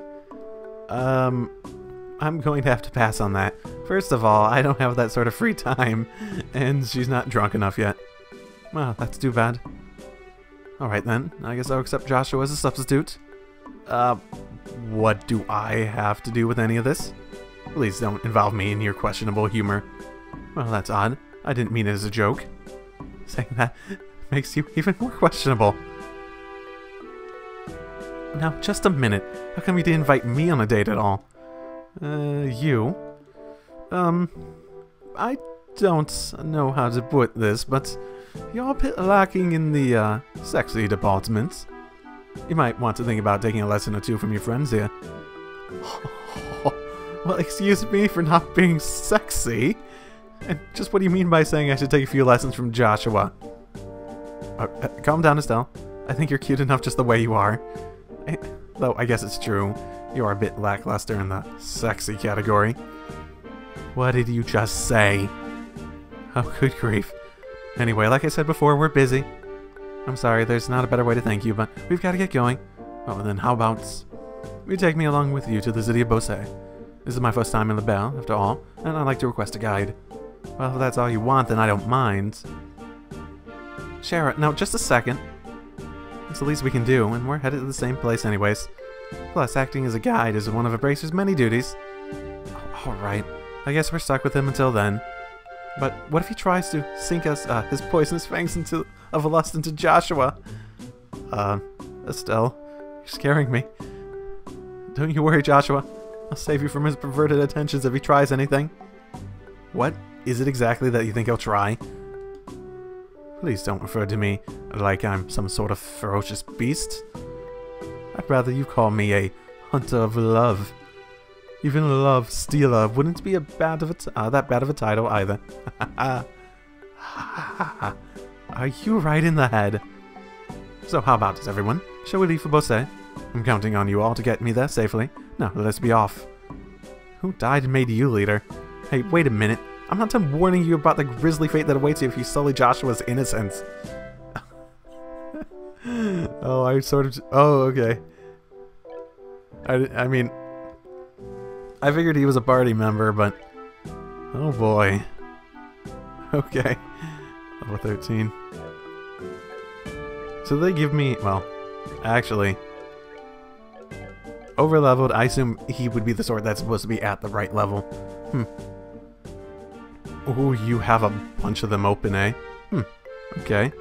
I'm going to have to pass on that. First of all, I don't have that sort of free time, and she's not drunk enough yet. Well, that's too bad. Alright then, I guess I'll accept Joshua as a substitute. What do I have to do with any of this? Please don't involve me in your questionable humor. Well, that's odd. I didn't mean it as a joke. Saying that makes you even more questionable. Now, just a minute. How come you didn't invite me on a date at all? You? I don't know how to put this, but you're a bit lacking in the, sexy department. You might want to think about taking a lesson or two from your friends here. Well, excuse me for not being sexy. And just what do you mean by saying I should take a few lessons from Joshua? Calm down, Estelle. I think you're cute enough just the way you are. Though I guess it's true, you are a bit lackluster in the sexy category. What did you just say? Oh, good grief. Anyway, like I said before, we're busy. I'm sorry, there's not a better way to thank you, but we've got to get going. Well, then how about you take me along with you to the city of Bose? This is my first time in the Belle, after all, and I'd like to request a guide. Well, if that's all you want, then I don't mind. Shara, now just a second. It's the least we can do, and we're headed to the same place anyways. Plus, acting as a guide is one of Abracer's many duties. Oh, alright, I guess we're stuck with him until then. But what if he tries to sink us, his poisonous fangs of lust into Joshua? Estelle, you're scaring me. Don't you worry, Joshua. I'll save you from his perverted attentions if he tries anything. What is it exactly that you think he'll try? Please don't refer to me like I'm some sort of ferocious beast. I'd rather you call me a hunter of love. Even love, stealer, wouldn't be that bad of a title either. Are you right in the head? So how about it, everyone? Shall we leave for Bose? I'm counting on you all to get me there safely. Now, let's be off. Who died and made you leader? Hey, wait a minute. I'm not done warning you about the grisly fate that awaits you if you sully Joshua's innocence. Oh, okay. I mean, I figured he was a party member, but... Oh boy. Okay. Level 13. So they give me... Well, actually... Over-leveled, I assume he would be the sort that's supposed to be at the right level. Ooh, you have a bunch of them open, eh? Okay.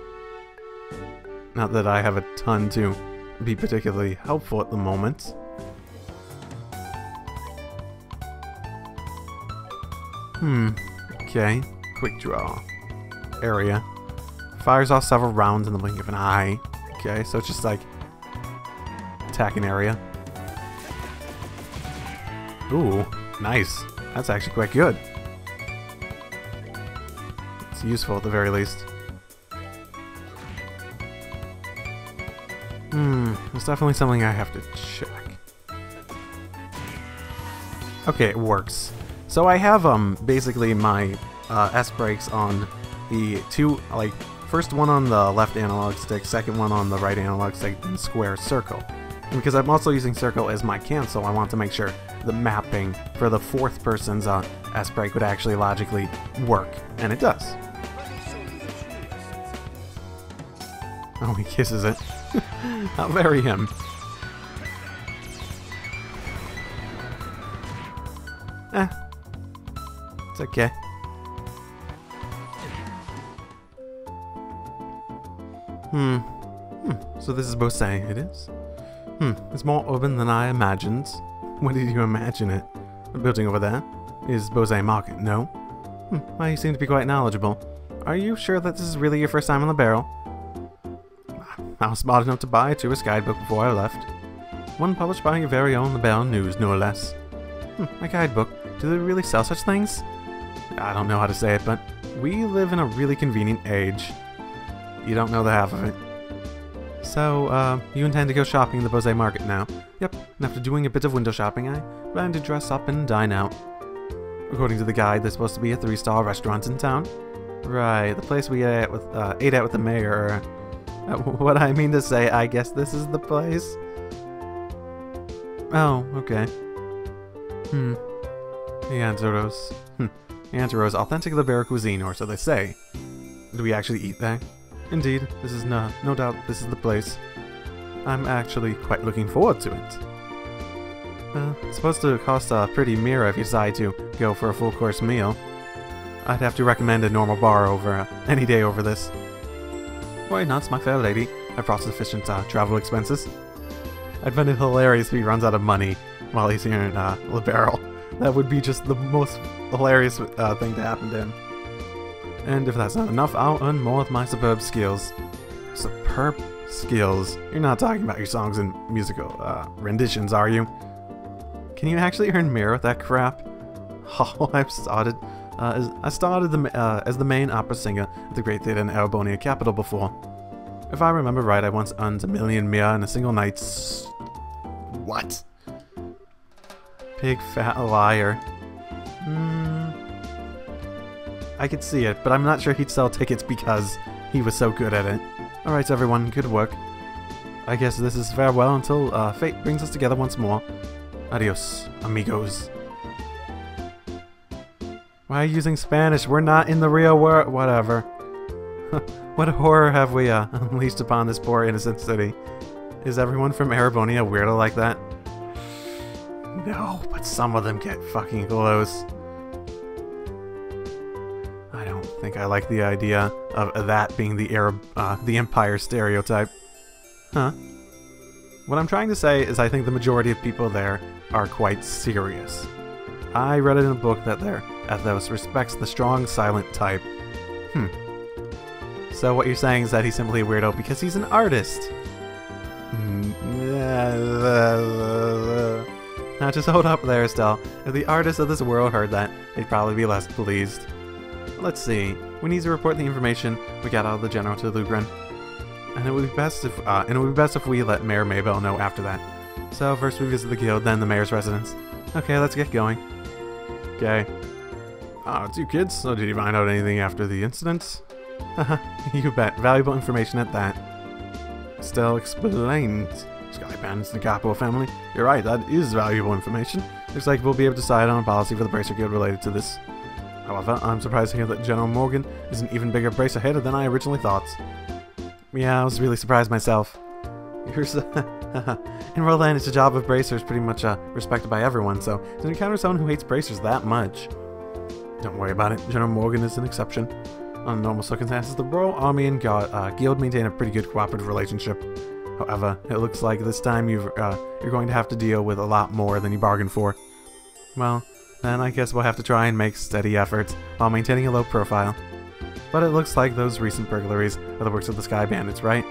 Not that I have a ton to be particularly helpful at the moment. Okay. Quick draw. Area. Fires off several rounds in the blink of an eye. Okay, so it's just like... attack an area. Ooh, nice. That's actually quite good. It's useful at the very least. It's definitely something I have to check. Okay, it works. So I have basically my S brakes on the two, like, first one on the left analog stick, second one on the right analog stick, and square circle. And because I'm also using circle as my cancel, I want to make sure the mapping for the fourth person's S brake would actually logically work, and it does. Oh, he kisses it. How very him. It's okay. So this is Bose, it is? It's more urban than I imagined. When did you imagine it? The building over there is Bose Market, no? Well, you seem to be quite knowledgeable. Are you sure that this is really your first time on the barrel? I was smart enough to buy a tourist guidebook before I left. One published by your very own The Barrel News, no less. A guidebook? Do they really sell such things? I don't know how to say it, but we live in a really convenient age. You don't know the half of it. So, you intend to go shopping in the Bose Market now? Yep, and after doing a bit of window shopping, I plan to dress up and dine out. According to the guide, there's supposed to be a 3-star restaurant in town. Right, the place we ate at with the mayor. What I mean to say, I guess this is the place? Oh, okay. The Anteros. The Anteros, authentic Libera cuisine, or so they say. Do we actually eat there? Indeed, this is no doubt this is the place. I'm actually quite looking forward to it. It's supposed to cost a pretty mirror if you decide to go for a full course meal. I'd have to recommend a normal bar over any day over this. Why not, my fair lady? I brought sufficient travel expenses. I'd find it hilarious if he runs out of money while he's here in Le Barrel. That would be just the most hilarious thing to happen to him. And if that's not enough, I'll earn more with my superb skills. Superb skills? You're not talking about your songs and musical renditions, are you? Can you actually earn mirror with that crap? Oh, I started as the main opera singer at the Great Theatre in Erebonia capital before. If I remember right, I once earned 1 million mirror in a single night. What? Big fat liar. I could see it, but I'm not sure he'd sell tickets because he was so good at it. Alright everyone, good work. I guess this is farewell until fate brings us together once more. Adios, amigos. Why are you using Spanish? We're not in the real world. Whatever. What horror have we unleashed upon this poor innocent city? Is everyone from Erebonia a weirdo like that? No, but some of them get fucking close. I don't think I like the idea of that being the Empire stereotype. Huh? What I'm trying to say is I think the majority of people there are quite serious. I read it in a book that their ethos respects the strong, silent type. So what you're saying is that he's simply a weirdo because he's an artist. Now just hold up there, Estelle. If the artists of this world heard that, they'd probably be less pleased. Let's see. We need to report the information we got out of the General to Lugren. And it would be best if we let Mayor Maybell know after that. So first we visit the guild, then the mayor's residence. Okay, let's get going. Okay. Oh, it's you kids. So did you find out anything after the incident? Haha, you bet. Valuable information at that. Estelle explained. Sky Bandits and the Capo family. You're right, that is valuable information. Looks like we'll be able to decide on a policy for the Bracer Guild related to this. However, I'm surprised to hear that General Morgan is an even bigger Bracer hater than I originally thought. Yeah, I was really surprised myself. In Roland, it's a job of Bracers pretty much respected by everyone, so to encounter someone who hates Bracers that much. Don't worry about it, General Morgan is an exception. Under normal circumstances, the Royal Army and Guild maintain a pretty good cooperative relationship. However, it looks like this time you're going to have to deal with a lot more than you bargained for. Well, then I guess we'll have to try and make steady efforts while maintaining a low profile. But it looks like those recent burglaries are the works of the Sky Bandits, right?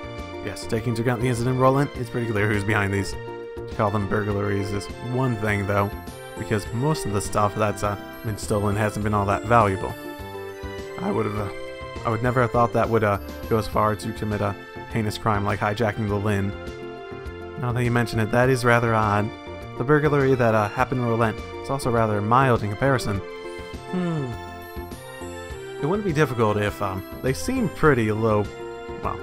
Yes, taking into account the incident in Roland, it's pretty clear who's behind these. To call them burglaries is one thing, though, because most of the stuff that's been stolen hasn't been all that valuable. I would never have thought that would go as far to commit a heinous crime like hijacking the Lin. Now that you mention it, that is rather odd. The burglary that happened in Roland is also rather mild in comparison. It wouldn't be difficult if they seem pretty low, well,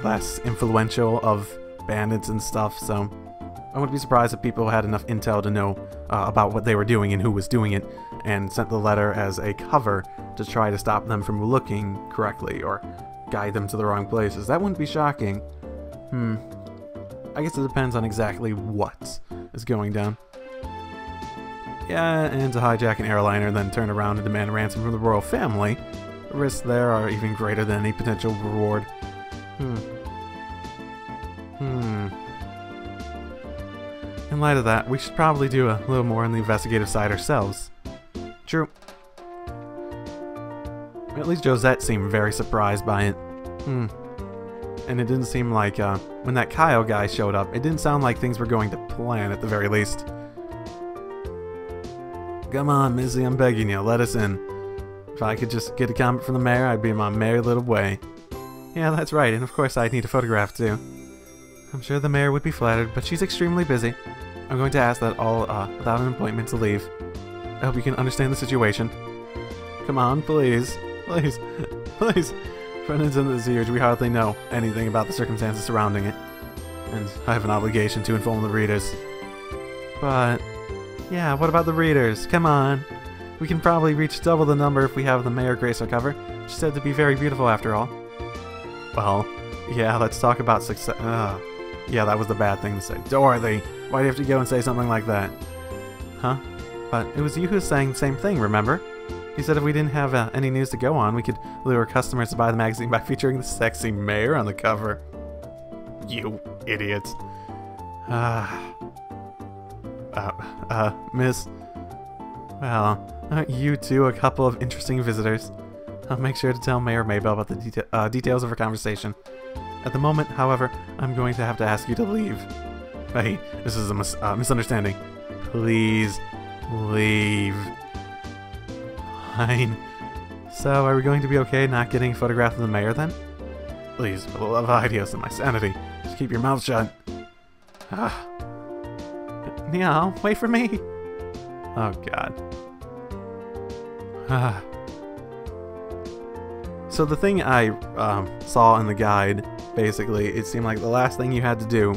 less influential of bandits and stuff, so I wouldn't be surprised if people had enough intel to know about what they were doing and who was doing it, and sent the letter as a cover to try to stop them from looking correctly or guide them to the wrong places. That wouldn't be shocking. I guess it depends on exactly what is going down. Yeah, and to hijack an airliner and then turn around and demand ransom from the royal family, the risks there are even greater than any potential reward. In light of that, we should probably do a little more on the investigative side ourselves. True. At least Josette seemed very surprised by it. And it didn't seem like, when that Kyle guy showed up, it didn't sound like things were going to plan at the very least. Come on, Missy, I'm begging you, let us in. If I could just get a comment from the mayor, I'd be in my merry little way. Yeah, that's right, and of course I'd need a photograph too. I'm sure the mayor would be flattered, but she's extremely busy. I'm going to ask that all, without an appointment, to leave. I hope you can understand the situation. Come on, please. Please. Please. For an incident this huge, we hardly know anything about the circumstances surrounding it. And I have an obligation to inform the readers. But, yeah, what about the readers? Come on. We can probably reach double the number if we have the mayor grace our cover. She's said to be very beautiful after all. Well, yeah, let's talk about success. Yeah, that was the bad thing to say. Dorothy, why do you have to go and say something like that? Huh? But it was you who was saying the same thing, remember? You said if we didn't have any news to go on, we could lure customers to buy the magazine by featuring the sexy mayor on the cover. You idiots. Miss. Well, aren't you two a couple of interesting visitors? I'll make sure to tell Mayor Maybell about the details of our conversation. At the moment, however, I'm going to have to ask you to leave. Hey, this is a misunderstanding. Please, leave. Fine. So, are we going to be okay not getting a photograph of the mayor then? Please, for the love of Idios and my sanity, just keep your mouth shut. Meow, wait for me! Oh god. So the thing I saw in the guide, basically, it seemed like the last thing you had to do,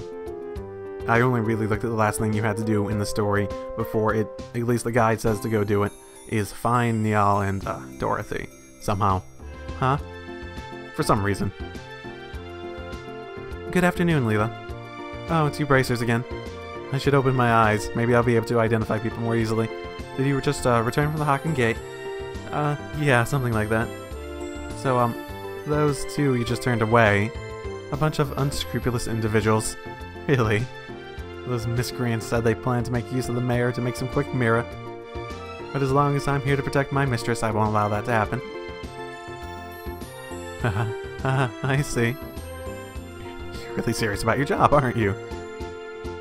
I only really looked at the last thing you had to do in the story before it, at least the guide says to go do it, is find Niall and Dorothy, somehow. Huh? For some reason. Good afternoon, Leela. Oh, it's you bracers again. I should open my eyes. Maybe I'll be able to identify people more easily. Did you just return from the Hocken Gate? Yeah, something like that. So, those two you just turned away. A bunch of unscrupulous individuals. Really? Those miscreants said they planned to make use of the mayor to make some quick mirror. But as long as I'm here to protect my mistress, I won't allow that to happen. I see. You're really serious about your job, aren't you?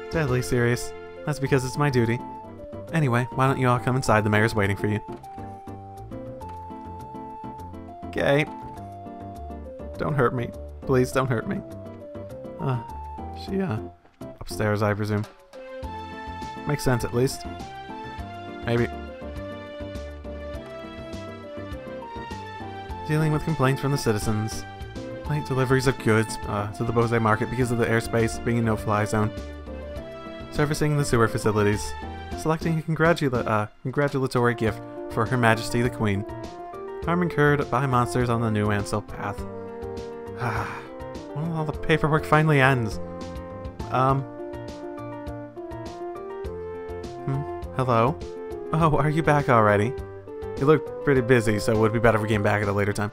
Deadly serious. That's because it's my duty. Anyway, why don't you all come inside? The mayor's waiting for you. Okay. Don't hurt me. Please don't hurt me. She, upstairs, I presume. Makes sense, at least. Maybe. Dealing with complaints from the citizens. Late deliveries of goods to the Bose market because of the airspace being a no-fly zone. Servicing the sewer facilities. Selecting a congratulatory gift for Her Majesty the Queen. Harm incurred by monsters on the new Ansel path. Well, all the paperwork finally ends. Hello? Oh, are you back already? You look pretty busy, so it would be better if we came back at a later time.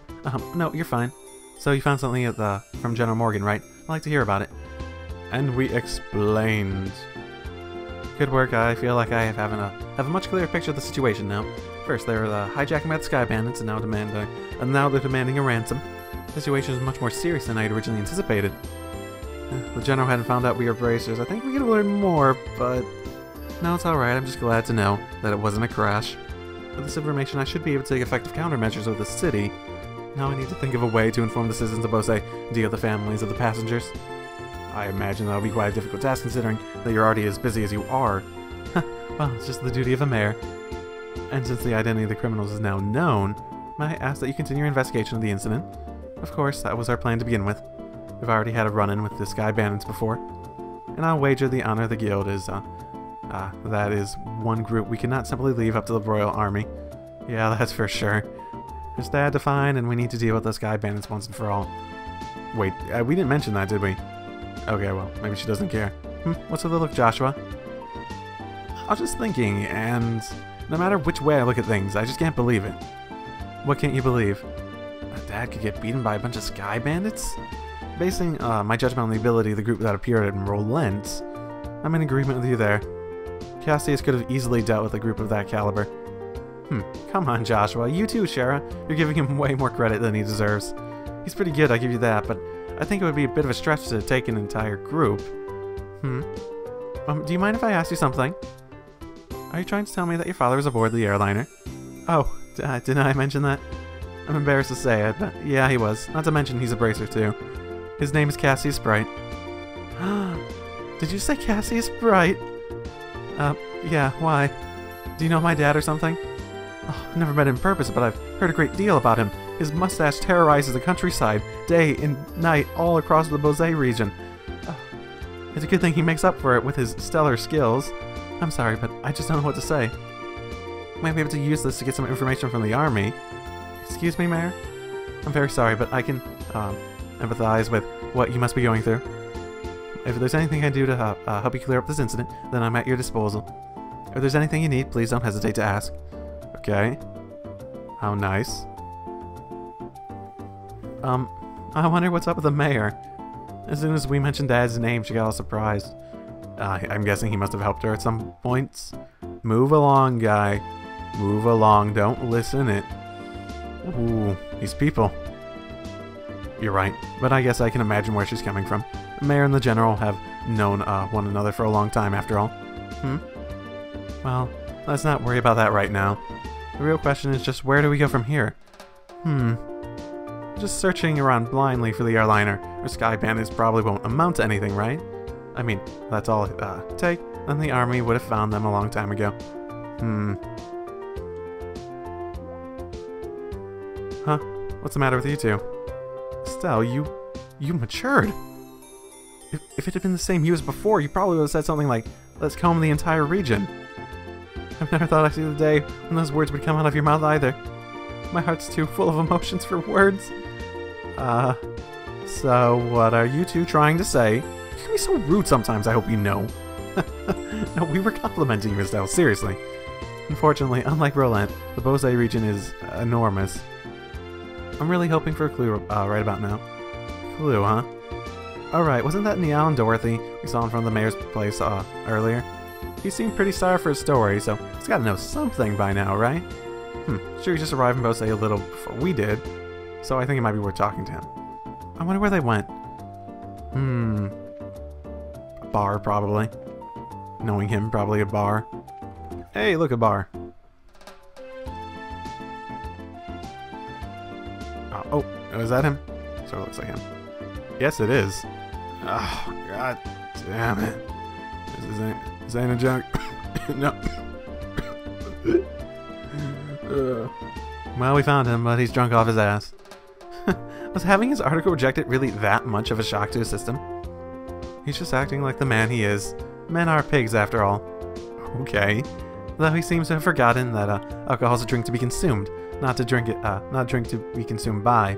No, you're fine. So you found something from General Morgan, right? I'd like to hear about it. And we explained. Good work. I feel like I have a much clearer picture of the situation now. First, they were hijacking by the Sky Bandits, and now they're demanding a ransom. The situation is much more serious than I had originally anticipated. The General hadn't found out we were bracers. I think we could have learned more, but no, it's alright. I'm just glad to know that it wasn't a crash. With this information, I should be able to take effective countermeasures with the city. Now I need to think of a way to inform the citizens of Bose and deal with the families of the passengers. I imagine that'll be quite a difficult task considering that you're already as busy as you are. Well, it's just the duty of a mayor. And since the identity of the criminals is now known, may I ask that you continue your investigation of the incident? Of course, that was our plan to begin with. We've already had a run-in with the Sky Bandits before. And I'll wager the honor of the guild is, that is one group we cannot simply leave up to the Royal Army. Yeah, that's for sure. There's that to find, and we need to deal with the Sky Bandits once and for all. Wait, we didn't mention that, did we? Okay, well, maybe she doesn't care. What's with the look, Joshua? I was just thinking, and no matter which way I look at things, I just can't believe it. What can't you believe? Dad could get beaten by a bunch of Sky Bandits? basing my judgment on the ability of the group that appeared in Rolent, I'm in agreement with you there. Cassius could have easily dealt with a group of that caliber. Come on, Joshua. You too, Shara. You're giving him way more credit than he deserves. He's pretty good, I give you that, but I think it would be a bit of a stretch to take an entire group. Do you mind if I ask you something? Are you trying to tell me that your father was aboard the airliner? Oh, didn't I mention that? I'm embarrassed to say it, but yeah, he was. Not to mention he's a bracer too. His name is Cassius Bright. Did you say Cassius Bright? Yeah, why? Do you know my dad or something? Oh, I've never met him in purpose, but I've heard a great deal about him. His mustache terrorizes the countryside, day and night, all across the Bose region. It's a good thing he makes up for it with his stellar skills. I'm sorry, but I just don't know what to say. Might be able to use this to get some information from the army. Excuse me, Mayor? I'm very sorry, but I can empathize with what you must be going through. If there's anything I can do to help you clear up this incident, then I'm at your disposal. If there's anything you need, please don't hesitate to ask. Okay. How nice. I wonder what's up with the mayor. As soon as we mentioned Dad's name, she got all surprised. I'm guessing he must have helped her at some points. Move along, guy. Move along, don't listen it. Ooh, these people. You're right, but I guess I can imagine where she's coming from. The mayor and the general have known one another for a long time, after all. Well, let's not worry about that right now. The real question is just where do we go from here? Just searching around blindly for the airliner or sky bandits probably won't amount to anything, right? I mean, that's all it take, then the army would have found them a long time ago. Huh? What's the matter with you two? Estelle, you matured. If it had been the same you as before, you probably would have said something like, let's comb the entire region. I've never thought I'd see the day when those words would come out of your mouth either. My heart's too full of emotions for words. So what are you two trying to say? You can be so rude sometimes, I hope you know. No, we were complimenting you, Estelle, seriously. Unfortunately, unlike Rolent, the Bose region is enormous. I'm really hoping for a clue right about now. Clue, huh? Alright, wasn't that Niall and Dorothy we saw in front of the mayor's place earlier? He seemed pretty starved for his story, so he's gotta know something by now, right? Sure, he just arrived in Bose a little before we did, so I think it might be worth talking to him. I wonder where they went. A bar, probably. Knowing him, probably a bar. Hey, look, a bar. Oh, is that him? Sort of looks like him. Yes, it is. Oh, god damn it. This ain't a joke. No. Well, we found him, but he's drunk off his ass. Was having his article rejected really that much of a shock to his system? He's just acting like the man he is. Men are pigs, after all. Okay. Though he seems to have forgotten that alcohol's a drink to be consumed, not a drink to be consumed by.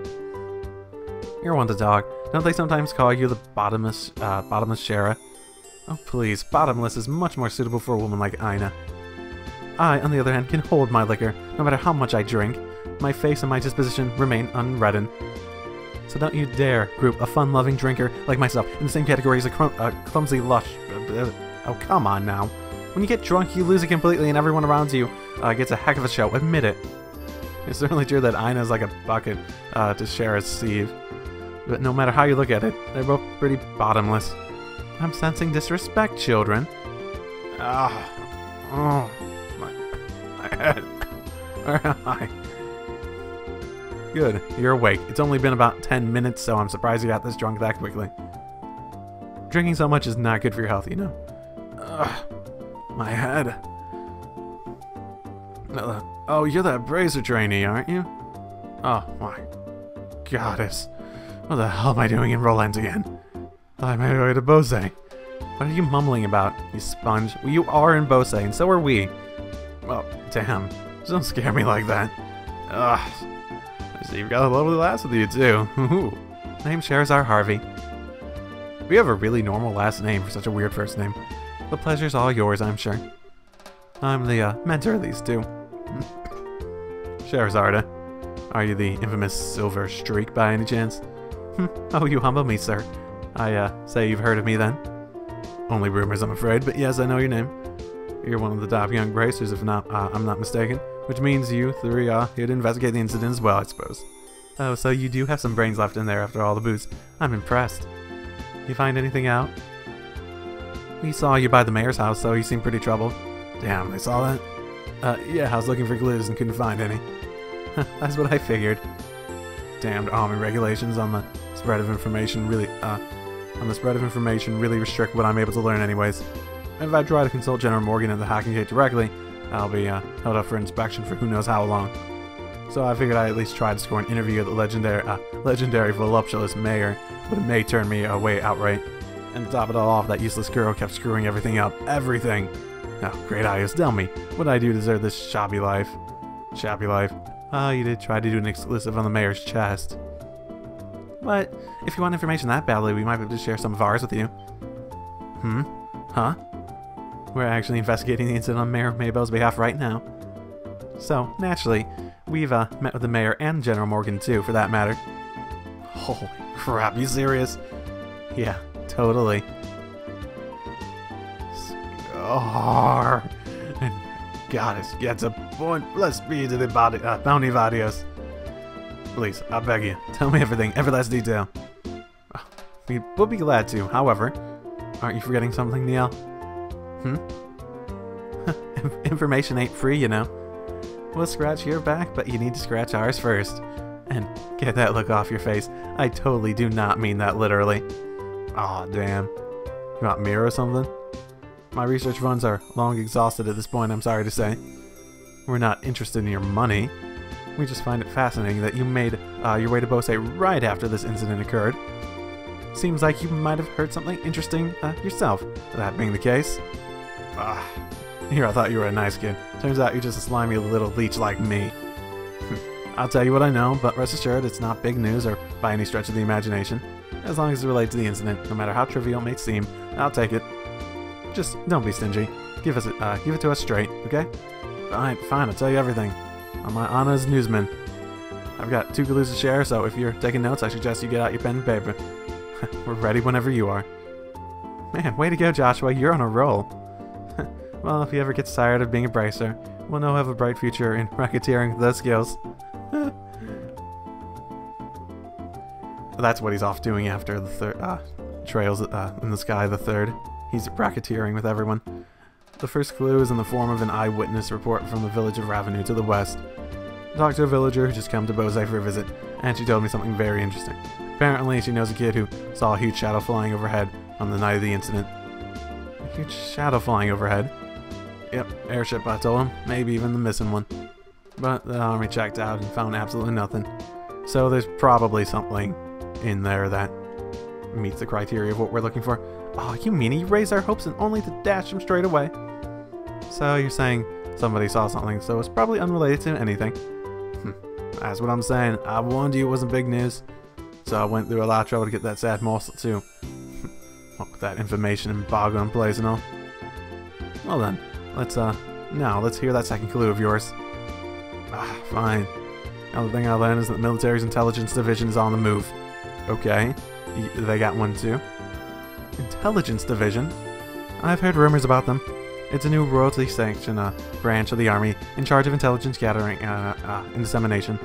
You're one to talk. Don't they sometimes call you the bottomless Shara? Oh please, bottomless is much more suitable for a woman like Ina. I, on the other hand, can hold my liquor, no matter how much I drink. My face and my disposition remain unreddened. So don't you dare group a fun-loving drinker like myself in the same category as a clumsy lush. Oh, come on now. When you get drunk, you lose it completely and everyone around you gets a heck of a show, admit it. It's certainly true that Ina's like a bucket to Shara's sieve. But no matter how you look at it, they're both pretty bottomless. I'm sensing disrespect, children. Oh, my head. Where am I? Good, you're awake. It's only been about 10 minutes, so I'm surprised you got this drunk that quickly. Drinking so much is not good for your health, you know. My head. Oh, you're that bracer trainee, aren't you? Oh, my goddess. What the hell am I doing in Rolent again? I made my way to Bose. What are you mumbling about, you sponge? Well, you are in Bose, and so are we. Well, damn. Don't scare me like that. Ugh. I see you've got a lovely lass with you, too. Name's Sherazar Harvey. We have a really normal last name for such a weird first name. The pleasure's all yours, I'm sure. I'm the mentor of these two. Sherazarda, are you the infamous Silver Streak by any chance? Oh, you humble me, sir. I say you've heard of me then. Only rumors, I'm afraid, but yes, I know your name. You're one of the top young bracers, if not, I'm not mistaken. Which means you three are here to investigate the incident as well, I suppose. Oh, so you do have some brains left in there after all the booze. I'm impressed. You find anything out? We saw you by the mayor's house, so you seem pretty troubled. Damn, they saw that? Yeah, I was looking for clues and couldn't find any. That's what I figured. Damned army regulations on the spread of information really restrict what I'm able to learn anyways. If I try to consult General Morgan at the Hacking Gate directly, I'll be held up for inspection for who knows how long. So I figured I'd at least try to score an interview with the legendary voluptuous mayor, but it may turn me away outright. And to top it all off, that useless girl kept screwing everything up. Everything! Now, great eyes, tell me, what did I do to deserve this shabby life? Shabby life? Oh, you did try to do an exclusive on the mayor's chest. But, if you want information that badly, we might be able to share some of ours with you. Huh? We're actually investigating the incident on Mayor Maybell's behalf right now. So, naturally, we've met with the mayor and General Morgan too, for that matter. Holy crap, you serious? Yeah, totally. Scar! And goddess gets a point. Let's be to the bounty of adios. Please, I beg you, tell me everything, every last detail. We'll be glad to, however. Aren't you forgetting something, Neil? Information ain't free, you know. We'll scratch your back, but you need to scratch ours first. And get that look off your face. I totally do not mean that literally. Aw, damn. You want mirror or something? My research funds are long exhausted at this point, I'm sorry to say. We're not interested in your money. We just find it fascinating that you made your way to Bose right after this incident occurred. Seems like you might have heard something interesting yourself, that being the case. Here I thought you were a nice kid. Turns out you're just a slimy little leech like me. I'll tell you what I know, but rest assured it's not big news or by any stretch of the imagination. As long as it's related to the incident, no matter how trivial it may seem, I'll take it. Just don't be stingy. Give it to us straight, okay? Fine, I'll tell you everything. On my honor as newsman. I've got 2 clues to share, so if you're taking notes, I suggest you get out your pen and paper. We're ready whenever you are. Man, way to go, Joshua. You're on a roll. Well, if he ever gets tired of being a bracer, we'll know he'll have a bright future in racketeering with those skills. That's what he's off doing after the third, trails in the sky, the third. He's racketeering with everyone. The first clue is in the form of an eyewitness report from the village of Ravenue to the west. I talked to a villager who just came to Bose for a visit, and she told me something very interesting. Apparently, she knows a kid who saw a huge shadow flying overhead on the night of the incident. A huge shadow flying overhead? Yep, airship, I told him. Maybe even the missing one. But the army checked out and found absolutely nothing. So there's probably something in there that meets the criteria of what we're looking for. Oh, you mean you raised our hopes and only to dash them straight away? So you're saying somebody saw something, so it's probably unrelated to anything. That's what I'm saying. I warned you it wasn't big news. So I went through a lot of trouble to get that sad morsel too. What with that information embargo in place and all. Well then, let's hear that second clue of yours. Fine. Now the thing I learned is that the military's intelligence division is on the move. Okay. They got one too? Intelligence division? I've heard rumors about them. It's a new royalty sanctioned branch of the army in charge of intelligence gathering and dissemination.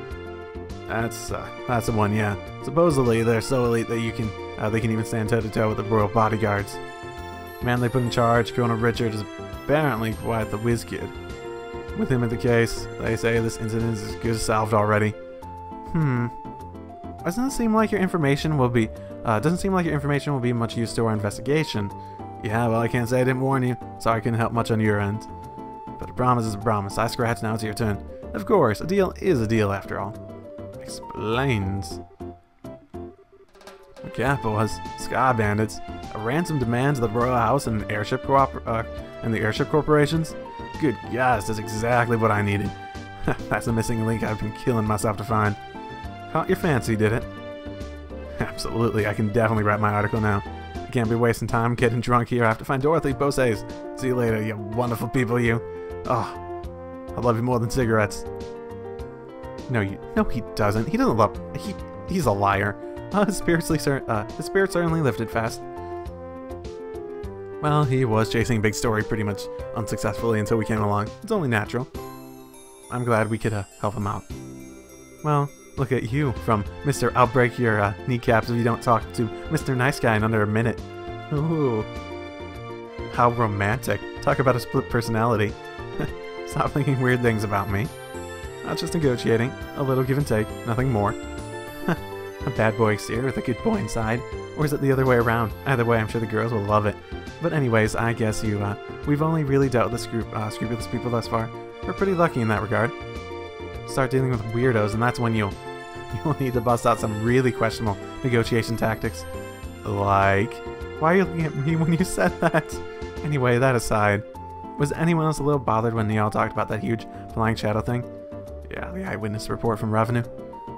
That's the one, yeah. Supposedly they're so elite that they can even stand toe to toe with the royal bodyguards. The man they put in charge, Colonel Richard, is apparently quite the whiz kid. With him in the case, they say this incident is as good as solved already. Doesn't seem like your information will be much use to our investigation. Yeah, well, I can't say I didn't warn you, so I couldn't help much on your end. But a promise is a promise. I scratch, now it's your turn. Of course, a deal is a deal after all. Explains. The capo was Sky Bandits, a ransom demand to the Royal House and the airship corporations. Good gosh, that's exactly what I needed. That's the missing link I've been killing myself to find. Caught your fancy, did it? Absolutely, I can definitely write my article now. I can't be wasting time getting drunk here. I have to find Dorothy Bose's. See you later, you wonderful people, you. Oh, I love you more than cigarettes. No, he doesn't. He doesn't love. He's a liar. His spirits certainly lifted fast. Well, he was chasing Big Story pretty much unsuccessfully until we came along. It's only natural. I'm glad we could help him out. Well, look at you, from Mr. I'll break your kneecaps if you don't talk, to Mr. Nice Guy in under a minute. Ooh. How romantic. Talk about a split personality. Stop thinking weird things about me. Not just negotiating. A little give and take. Nothing more. A bad boy exterior with a good boy inside. Or is it the other way around? Either way, I'm sure the girls will love it. But anyways, I guess we've only really dealt with this scrupulous people thus far. We're pretty lucky in that regard. Start dealing with weirdos, and that's when you'll need to bust out some really questionable negotiation tactics. Like, why are you looking at me when you said that? Anyway, that aside, was anyone else a little bothered when y'all talked about that huge flying shadow thing? Yeah, the eyewitness report from Revenue.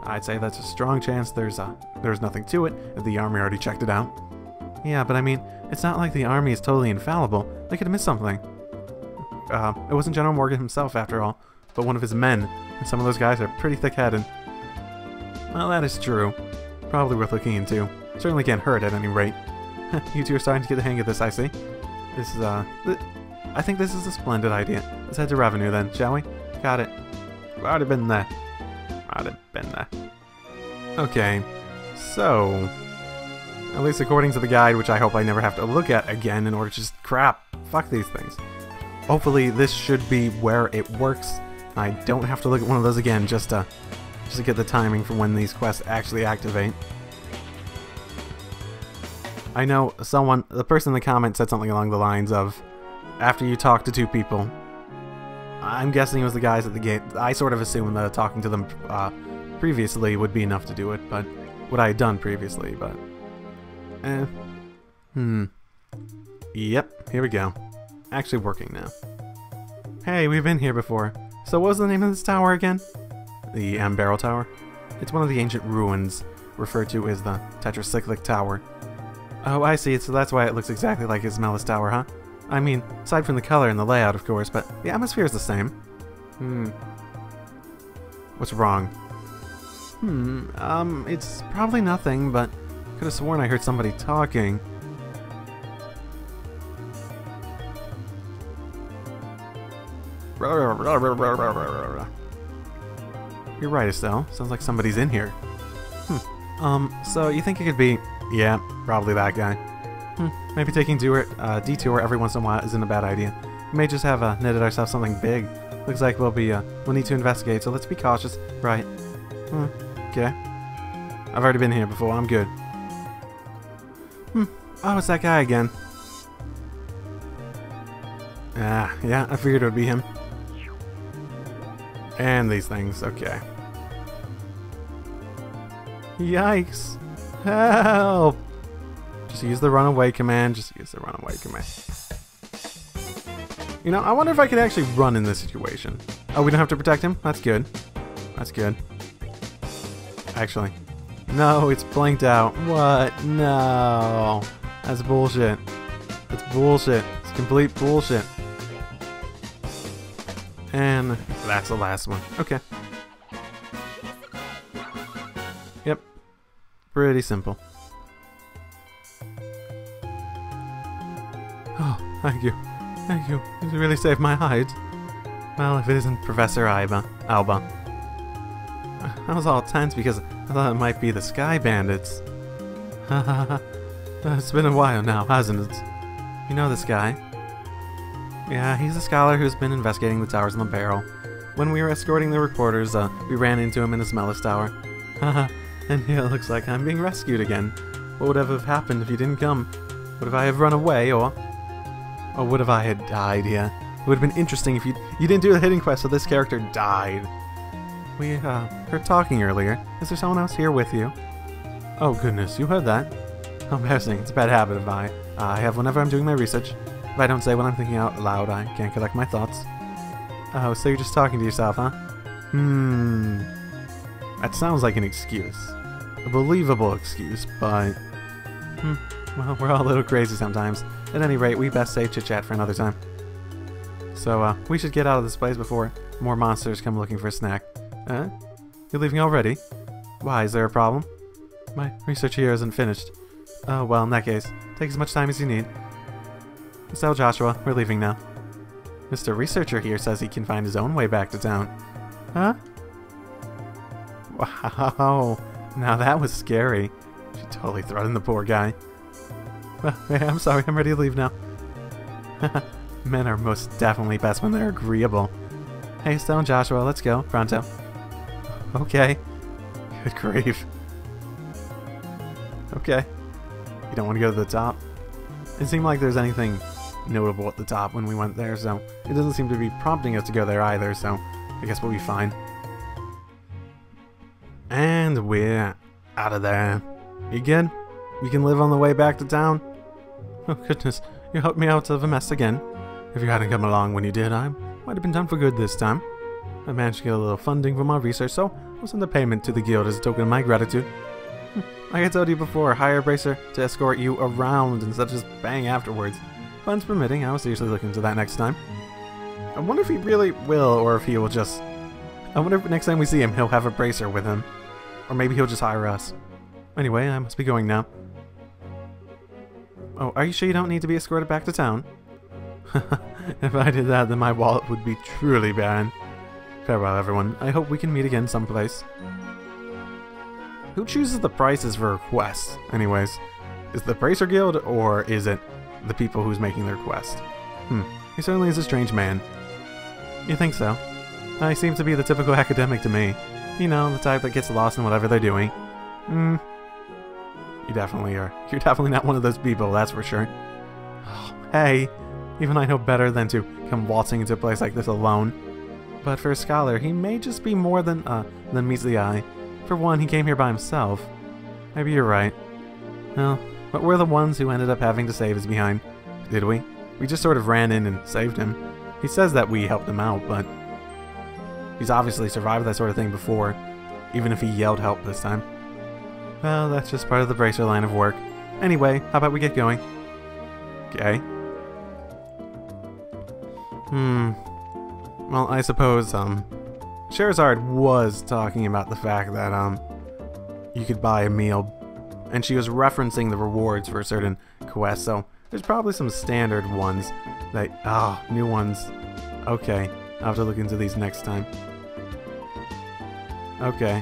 I'd say that's a strong chance there's nothing to it if the army already checked it out. Yeah, but I mean, it's not like the army is totally infallible. They could have missed something. It wasn't General Morgan himself, after all, but one of his men, and some of those guys are pretty thick-headed. Well, that is true. Probably worth looking into. Certainly can't hurt at any rate. You two are starting to get the hang of this, I see. This is, I think this is a splendid idea. Let's head to Revenue then, shall we? Got it. We've already been there. Okay, so... At least according to the guide, which I hope I never have to look at again in order to just... Crap! Fuck these things. Hopefully this should be where it works. I don't have to look at one of those again just to get the timing for when these quests actually activate. I know the person in the comment said something along the lines of, after you talk to two people. I'm guessing it was the guys at the gate. I sort of assumed that talking to them previously would be enough to do it, but what I had done previously, but... Yep, here we go. Actually working now. Hey, we've been here before. So what was the name of this tower again? The Barrel Tower. It's one of the ancient ruins, referred to as the Tetracyclic Tower. Oh, I see. So that's why it looks exactly like Ismaelis Tower, huh? I mean, aside from the color and the layout, of course, but the atmosphere is the same. What's wrong? It's probably nothing, but could have sworn I heard somebody talking. You're right, Estelle. Sounds like somebody's in here. So you think it could be... Yeah, probably that guy. Maybe taking a detour every once in a while isn't a bad idea. We may just have netted ourselves something big. Looks like we'll need to investigate, so let's be cautious. Right. Okay. I've already been here before, I'm good. Oh, it's that guy again. Yeah, I figured it would be him. And these things, okay. Yikes! Help! Just use the runaway command, You know, I wonder if I could actually run in this situation. Oh, we don't have to protect him? That's good. That's good. Actually. No, it's blanked out. What? No. That's bullshit. That's bullshit. It's complete bullshit. And that's the last one. Okay. Yep. Pretty simple. Oh, thank you. Thank you. You really saved my hide. Well, if it isn't Professor Alba. I was all tense because I thought it might be the Sky Bandits. It's been a while now, hasn't it? You know this guy? Yeah, he's a scholar who's been investigating the towers in the barrel. When we were escorting the reporters, we ran into him in Ismaelis Tower. And here it looks like I'm being rescued again. What would have happened if you didn't come? Would have I have run away, or would have I had died here? It would have been interesting if you didn't do the hidden quest, so this character died. We heard talking earlier. Is there someone else here with you? Oh goodness, you heard that? How embarrassing. It's a bad habit of mine. I have whenever I'm doing my research. If I don't say what I'm thinking out loud, I can't collect my thoughts. Oh, so you're just talking to yourself, huh? That sounds like an excuse. A believable excuse, but... well, we're all a little crazy sometimes. At any rate, we best save chit-chat for another time. So, we should get out of this place before more monsters come looking for a snack. You're leaving already? Why, is there a problem? My research here isn't finished. Oh, well, in that case, take as much time as you need. So, Joshua, we're leaving now. Mr. Researcher here says he can find his own way back to town. Huh? Wow, now that was scary. She totally threatened the poor guy. Well, I'm sorry, I'm ready to leave now. Men are most definitely best when they're agreeable. Hey, Stone Joshua, let's go. Pronto. Okay. Good grief. Okay. You don't want to go to the top? It seemed like there's anything notable at the top when we went there, so it doesn't seem to be prompting us to go there either, so I guess we'll be fine. And we're out of there. You good? We can live on the way back to town? Oh goodness, you helped me out of a mess again. If you hadn't come along when you did, I might have been done for good this time. I managed to get a little funding for my research, so I'll send a payment to the guild as a token of my gratitude. Like I told you before, hire a bracer to escort you around instead of just bang afterwards. Funds permitting, I'll seriously look into that next time. I wonder if he really will, or if he will just... I wonder if next time we see him, he'll have a bracer with him. Or maybe he'll just hire us. Anyway, I must be going now. Oh, are you sure you don't need to be escorted back to town? If I did that, then my wallet would be truly bad. Farewell, everyone. I hope we can meet again someplace. Who chooses the prices for requests, anyways? Is it the Bracer Guild, or is it the people who's making the request? He certainly is a strange man. You think so? He seems to be the typical academic to me. You know, the type that gets lost in whatever they're doing. You definitely are. You're definitely not one of those people, that's for sure. Oh, hey, even I know better than to come waltzing into a place like this alone. But for a scholar, he may just be more than meets the eye. For one, he came here by himself. Maybe you're right. Well, but we're the ones who ended up having to save his behind. Did we? We just sort of ran in and saved him. He says that we helped him out, but he's obviously survived that sort of thing before, even if he yelled help this time. Well, that's just part of the Bracer line of work. Anyway, how about we get going? Okay. Well, I suppose, Sherazard was talking about the fact that, you could buy a meal, and she was referencing the rewards for certain quests, so there's probably some standard ones that, new ones. Okay, I'll have to look into these next time. Okay.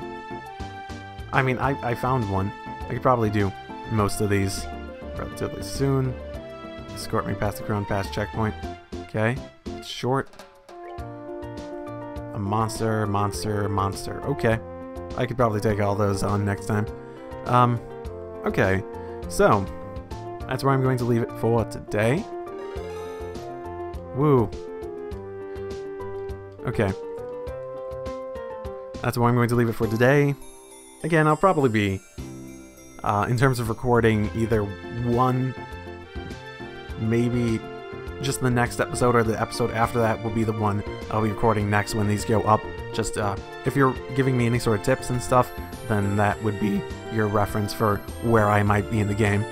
I mean, I found one. I could probably do most of these relatively soon. Escort me past the Crown Pass checkpoint. Okay, it's short. A monster. Okay. I could probably take all those on next time. Okay. So, that's where I'm going to leave it for today. Woo. Okay. That's where I'm going to leave it for today. Again, I'll probably be, in terms of recording, either one, maybe just the next episode, or the episode after that will be the one I'll be recording next when these go up. Just, if you're giving me any sort of tips and stuff, then that would be your reference for where I might be in the game.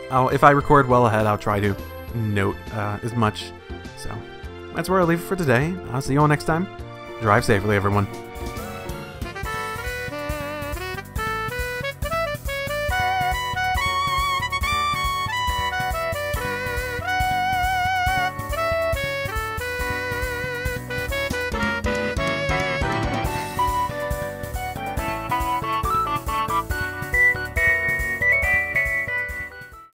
If I record well ahead, I'll try to note as much. So, that's where I'll leave it for today. I'll see you all next time. Drive safely, everyone.